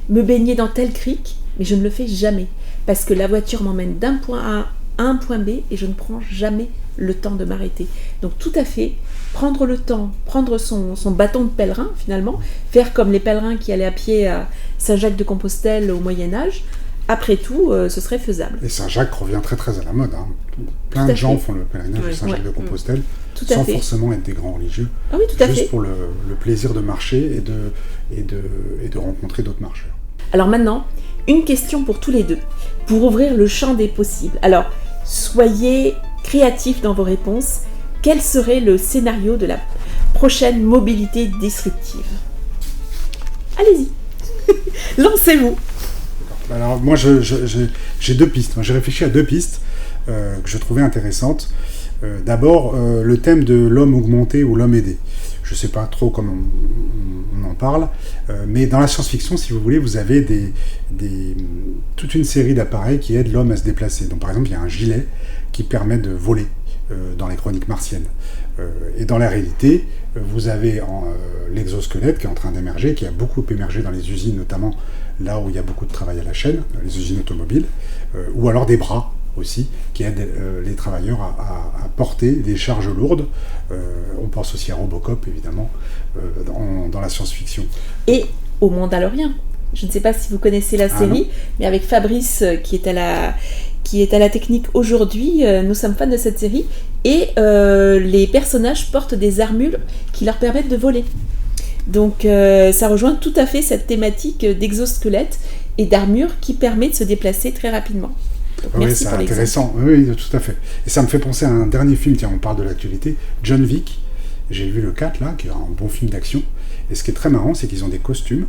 Speaker 3: me baigner dans tel crique, mais je ne le fais jamais. Parce que la voiture m'emmène d'un point A à un point B et je ne prends jamais le temps de m'arrêter. Donc tout à fait, prendre le temps, prendre son bâton de pèlerin finalement, faire comme les pèlerins qui allaient à pied à Saint-Jacques-de-Compostelle au Moyen-Âge, après tout, ce serait faisable.
Speaker 4: Et Saint-Jacques revient très très à la mode. Plein de gens font le pèlerinage de Saint-Jacques-de-Compostelle sans forcément être des grands religieux.
Speaker 3: Ah oui, tout à fait.
Speaker 4: Juste pour le plaisir de marcher et de rencontrer d'autres marcheurs.
Speaker 3: Alors maintenant, une question pour tous les deux, pour ouvrir le champ des possibles. Alors, soyez créatifs dans vos réponses. Quel serait le scénario de la prochaine mobilité disruptive ? Allez-y, lancez-vous.
Speaker 4: Alors moi, j'ai deux pistes. Moi, j'ai réfléchi à deux pistes que je trouvais intéressantes. D'abord, le thème de l'homme augmenté ou l'homme aidé. Je ne sais pas trop comment on en parle, mais dans la science-fiction, si vous voulez, vous avez toute une série d'appareils qui aident l'homme à se déplacer. Donc par exemple, il y a un gilet qui permet de voler dans les chroniques martiennes. Et dans la réalité, vous avez l'exosquelette qui est en train d'émerger, qui a beaucoup émergé dans les usines, notamment là où il y a beaucoup de travail à la chaîne, les usines automobiles, ou alors des bras aussi, qui aident les travailleurs à porter des charges lourdes. On pense aussi à Robocop, évidemment, dans la science-fiction.
Speaker 3: Et au Mandalorien. Je ne sais pas si vous connaissez la série, mais avec Fabrice qui est à la technique aujourd'hui, nous sommes fans de cette série, et les personnages portent des armures qui leur permettent de voler. Donc ça rejoint tout à fait cette thématique d'exosquelette et d'armure qui permet de se déplacer très rapidement.
Speaker 4: Oui, c'est intéressant. Oui, tout à fait. Et ça me fait penser à un dernier film, tiens, on parle de l'actualité, John Wick. J'ai vu le 4 là, qui est un bon film d'action. Et ce qui est très marrant, c'est qu'ils ont des costumes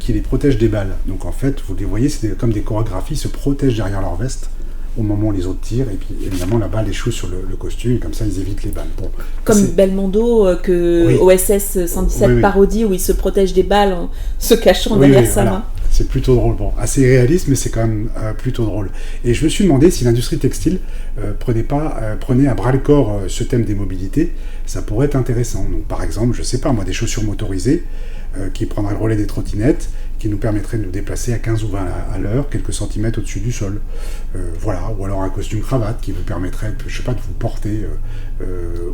Speaker 4: qui les protègent des balles. Donc en fait, vous les voyez, c'est comme des chorégraphies, ils se protègent derrière leur veste au moment où les autres tirent. Et puis évidemment, la balle échoue sur le costume, et comme ça, ils évitent les balles. Bon,
Speaker 3: comme Belmondo, que OSS 117 parodie, où il se protège des balles en se cachant derrière sa main.
Speaker 4: C'est plutôt drôle. Bon, assez réaliste, mais c'est quand même plutôt drôle. Et je me suis demandé si l'industrie textile prenait à bras-le-corps ce thème des mobilités. Ça pourrait être intéressant. Donc, par exemple, je sais pas moi, des chaussures motorisées qui prendraient le relais des trottinettes, qui nous permettrait de nous déplacer à 15 ou 20 à l'heure, quelques centimètres au-dessus du sol. Voilà, ou alors un costume cravate qui vous permettrait, je sais pas, de vous porter,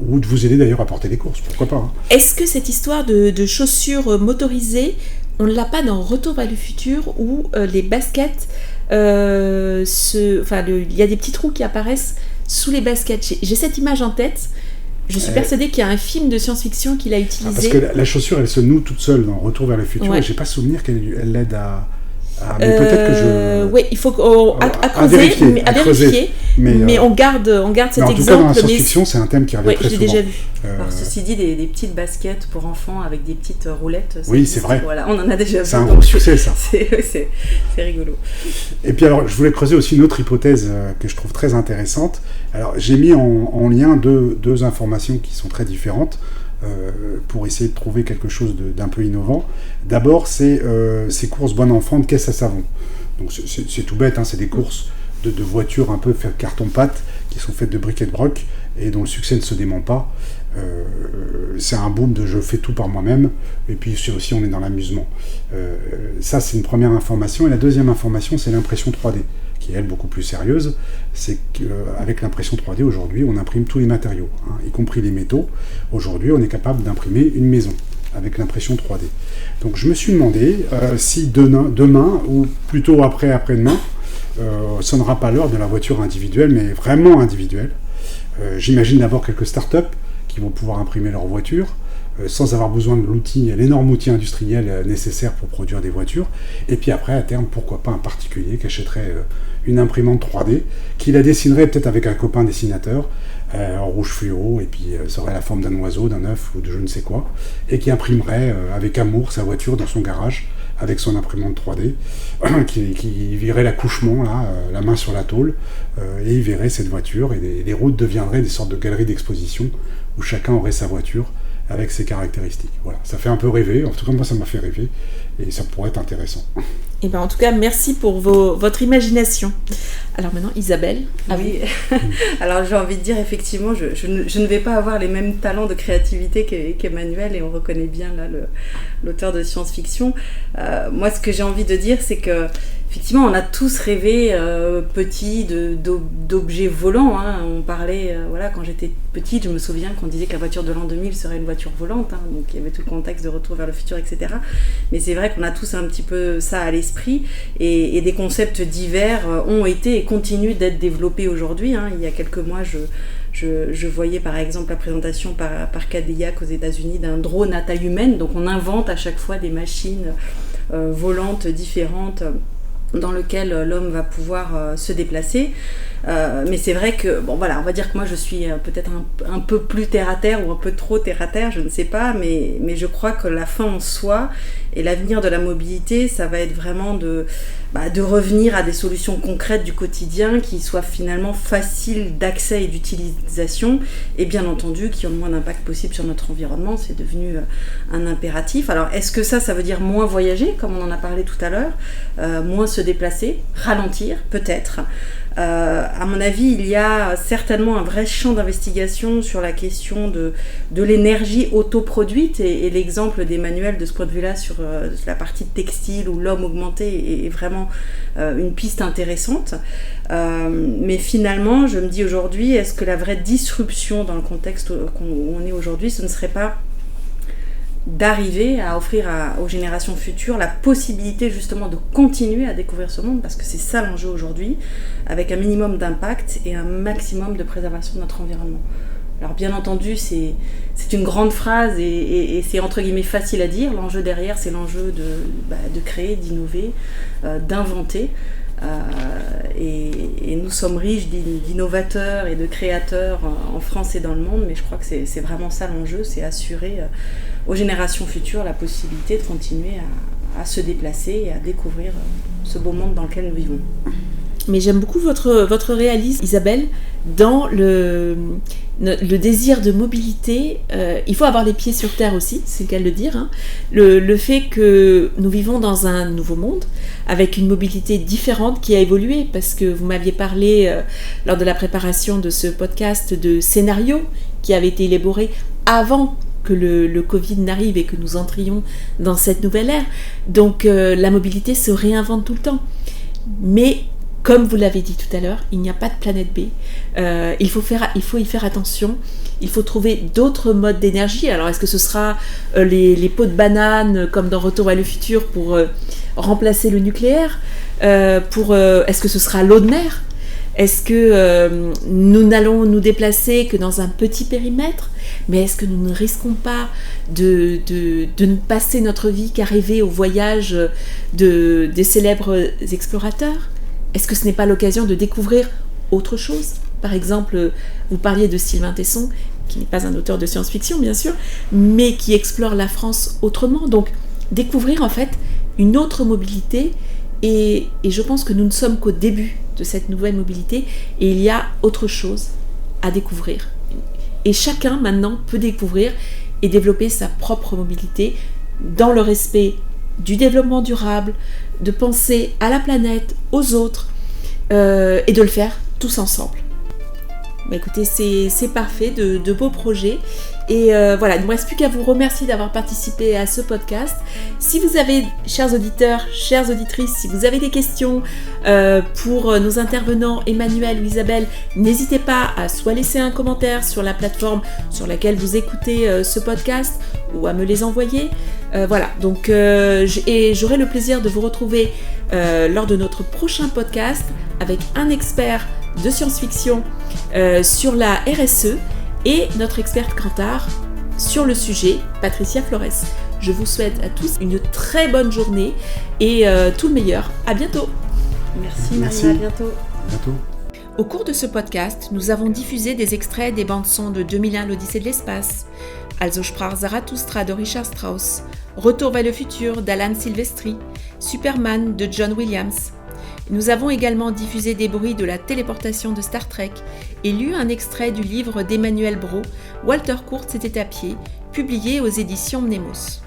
Speaker 4: ou de vous aider d'ailleurs à porter des courses, pourquoi pas.
Speaker 3: Est-ce que cette histoire de chaussures motorisées, on ne l'a pas dans Retour vers le futur, où les baskets, il y a des petits trous qui apparaissent sous les baskets. J'ai cette image en tête. Je suis persuadée qu'il y a un film de science-fiction qu'il a utilisé.
Speaker 4: Parce que la chaussure, elle se noue toute seule dans Retour vers le futur, et j'ai pas souvenir qu'elle l'aide à... mais peut-être que je...
Speaker 3: Oui, il faut creuser, à vérifier. Mais on garde cet exemple.
Speaker 4: En tout cas, dans la science-fiction, c'est un thème qui revient très souvent.
Speaker 3: Oui, j'ai déjà vu.
Speaker 5: Alors, ceci dit, des petites baskets pour enfants avec des petites roulettes.
Speaker 4: Oui, c'est vrai.
Speaker 5: Voilà, on en a déjà vu.
Speaker 4: C'est un gros succès, ça.
Speaker 5: C'est rigolo.
Speaker 4: Et puis alors, je voulais creuser aussi une autre hypothèse que je trouve très intéressante. Alors, j'ai mis en lien deux informations qui sont très différentes pour essayer de trouver quelque chose d'un peu innovant. D'abord, c'est ces courses bon enfant de caisse à savon. Donc, c'est tout bête, hein, c'est des courses de voitures un peu fait carton-pâte qui sont faites de briques et de broc et dont le succès ne se dément pas. C'est un boom de je fais tout par moi-même, et puis aussi on est dans l'amusement. Ça, c'est une première information. Et la deuxième information, c'est l'impression 3D, qui est elle beaucoup plus sérieuse. C'est qu'avec l'impression 3D aujourd'hui, on imprime tous les matériaux, hein, y compris les métaux. Aujourd'hui, on est capable d'imprimer une maison avec l'impression 3D. Donc je me suis demandé si demain, ou plutôt après-demain, sonnera pas l'heure de la voiture individuelle, mais vraiment individuelle. J'imagine d'abord quelques startups qui vont pouvoir imprimer leur voiture sans avoir besoin de l'énorme outil industriel nécessaire pour produire des voitures. Et puis après, à terme, pourquoi pas un particulier qui achèterait une imprimante 3D, qui la dessinerait peut-être avec un copain dessinateur, en rouge fluo, et puis ça aurait la forme d'un oiseau, d'un œuf ou de je ne sais quoi, et qui imprimerait avec amour sa voiture dans son garage, avec son imprimante 3D, qui verrait l'accouchement, là, la main sur la tôle, et il verrait cette voiture, et les routes deviendraient des sortes de galeries d'exposition, où chacun aurait sa voiture, avec ses caractéristiques. Voilà, ça fait un peu rêver, en tout cas moi ça m'a fait rêver, et ça pourrait être intéressant.
Speaker 3: Et ben en tout cas, merci pour votre imagination. Alors maintenant, Isabelle.
Speaker 5: Oui, alors j'ai envie de dire, effectivement, je ne vais pas avoir les mêmes talents de créativité qu'Emmanuel, et on reconnaît bien là l'auteur de science-fiction. Moi, ce que j'ai envie de dire, c'est que effectivement, on a tous rêvé petit d'objets volants. Hein. On parlait, quand j'étais petite, je me souviens qu'on disait que la voiture de l'an 2000 serait une voiture volante. Hein. Donc il y avait tout le contexte de Retour vers le futur, etc. Mais c'est vrai qu'on a tous un petit peu ça à l'esprit. Et des concepts divers ont été et continuent d'être développés aujourd'hui. Hein. Il y a quelques mois, je voyais par exemple la présentation par Cadillac aux États-Unis d'un drone à taille humaine. Donc on invente à chaque fois des machines volantes différentes dans lequel l'homme va pouvoir se déplacer. Mais c'est vrai que, on va dire que moi je suis peut-être un peu plus terre-à-terre ou un peu trop terre-à-terre, je ne sais pas, mais je crois que la fin en soi et l'avenir de la mobilité, ça va être vraiment de revenir à des solutions concrètes du quotidien qui soient finalement faciles d'accès et d'utilisation, et bien entendu qui ont le moins d'impact possible sur notre environnement. C'est devenu un impératif. Alors est-ce que ça veut dire moins voyager, comme on en a parlé tout à l'heure, moins se déplacer, ralentir, peut-être. À mon avis, il y a certainement un vrai champ d'investigation sur la question de l'énergie autoproduite, et l'exemple d'Emmanuel de ce point de vue-là sur la partie textile où l'homme augmenté est vraiment une piste intéressante. Mais finalement, je me dis aujourd'hui, est-ce que la vraie disruption dans le contexte où on est aujourd'hui, ce ne serait pas d'arriver à offrir aux générations futures la possibilité justement de continuer à découvrir ce monde, parce que c'est ça l'enjeu aujourd'hui, avec un minimum d'impact et un maximum de préservation de notre environnement. Alors bien entendu, c'est une grande phrase et c'est entre guillemets facile à dire. L'enjeu derrière, c'est l'enjeu de créer, d'innover, d'inventer. Et nous sommes riches d'innovateurs et de créateurs en France et dans le monde, mais je crois que c'est vraiment ça l'enjeu, c'est assurer aux générations futures la possibilité de continuer à se déplacer et à découvrir ce beau monde dans lequel nous vivons.
Speaker 3: Mais j'aime beaucoup votre réalisme, Isabelle, dans le désir de mobilité. Il faut avoir les pieds sur terre aussi, c'est le cas de le dire. Hein. Le fait que nous vivons dans un nouveau monde, avec une mobilité différente qui a évolué, parce que vous m'aviez parlé, lors de la préparation de ce podcast, de scénarios qui avaient été élaborés avant que le Covid n'arrive et que nous entrions dans cette nouvelle ère. Donc la mobilité se réinvente tout le temps. Mais comme vous l'avez dit tout à l'heure, il n'y a pas de planète B. Il faut y faire attention. Il faut trouver d'autres modes d'énergie. Alors, est-ce que ce sera les pots de banane, comme dans Retour vers le futur, pour remplacer le nucléaire est-ce que ce sera l'eau de mer? Est-ce que nous n'allons nous déplacer que dans un petit périmètre? Mais est-ce que nous ne risquons pas de ne passer notre vie qu'à rêver au voyage des célèbres explorateurs? Est-ce que ce n'est pas l'occasion de découvrir autre chose? Par exemple, vous parliez de Sylvain Tesson, qui n'est pas un auteur de science-fiction bien sûr, mais qui explore la France autrement. Donc découvrir en fait une autre mobilité, et je pense que nous ne sommes qu'au début de cette nouvelle mobilité, et il y a autre chose à découvrir. Et chacun maintenant peut découvrir et développer sa propre mobilité dans le respect du développement durable, de penser à la planète, aux autres, et de le faire tous ensemble. Bah écoutez, c'est parfait, de beaux projets. Et voilà, il ne me reste plus qu'à vous remercier d'avoir participé à ce podcast. Si vous avez, chers auditeurs, chères auditrices, si vous avez des questions pour nos intervenants Emmanuel ou Isabelle, n'hésitez pas à soit laisser un commentaire sur la plateforme sur laquelle vous écoutez ce podcast, ou à me les envoyer. Voilà, donc et j'aurai le plaisir de vous retrouver lors de notre prochain podcast avec un expert de science-fiction sur la RSE et notre experte Cantar sur le sujet, Patricia Flores. Je vous souhaite à tous une très bonne journée et tout le meilleur. À bientôt.
Speaker 5: Merci Maria, à bientôt.
Speaker 4: À bientôt.
Speaker 3: Au cours de ce podcast, nous avons diffusé des extraits des bandes-sons de 2001 l'Odyssée de l'espace, Also sprach Zarathustra de Richard Strauss, Retour vers le futur d'Alan Silvestri, Superman de John Williams. Nous avons également diffusé des bruits de la téléportation de Star Trek et lu un extrait du livre d'Emmanuel Brault, Walter Kurtz était à pied, publié aux éditions Mnemos.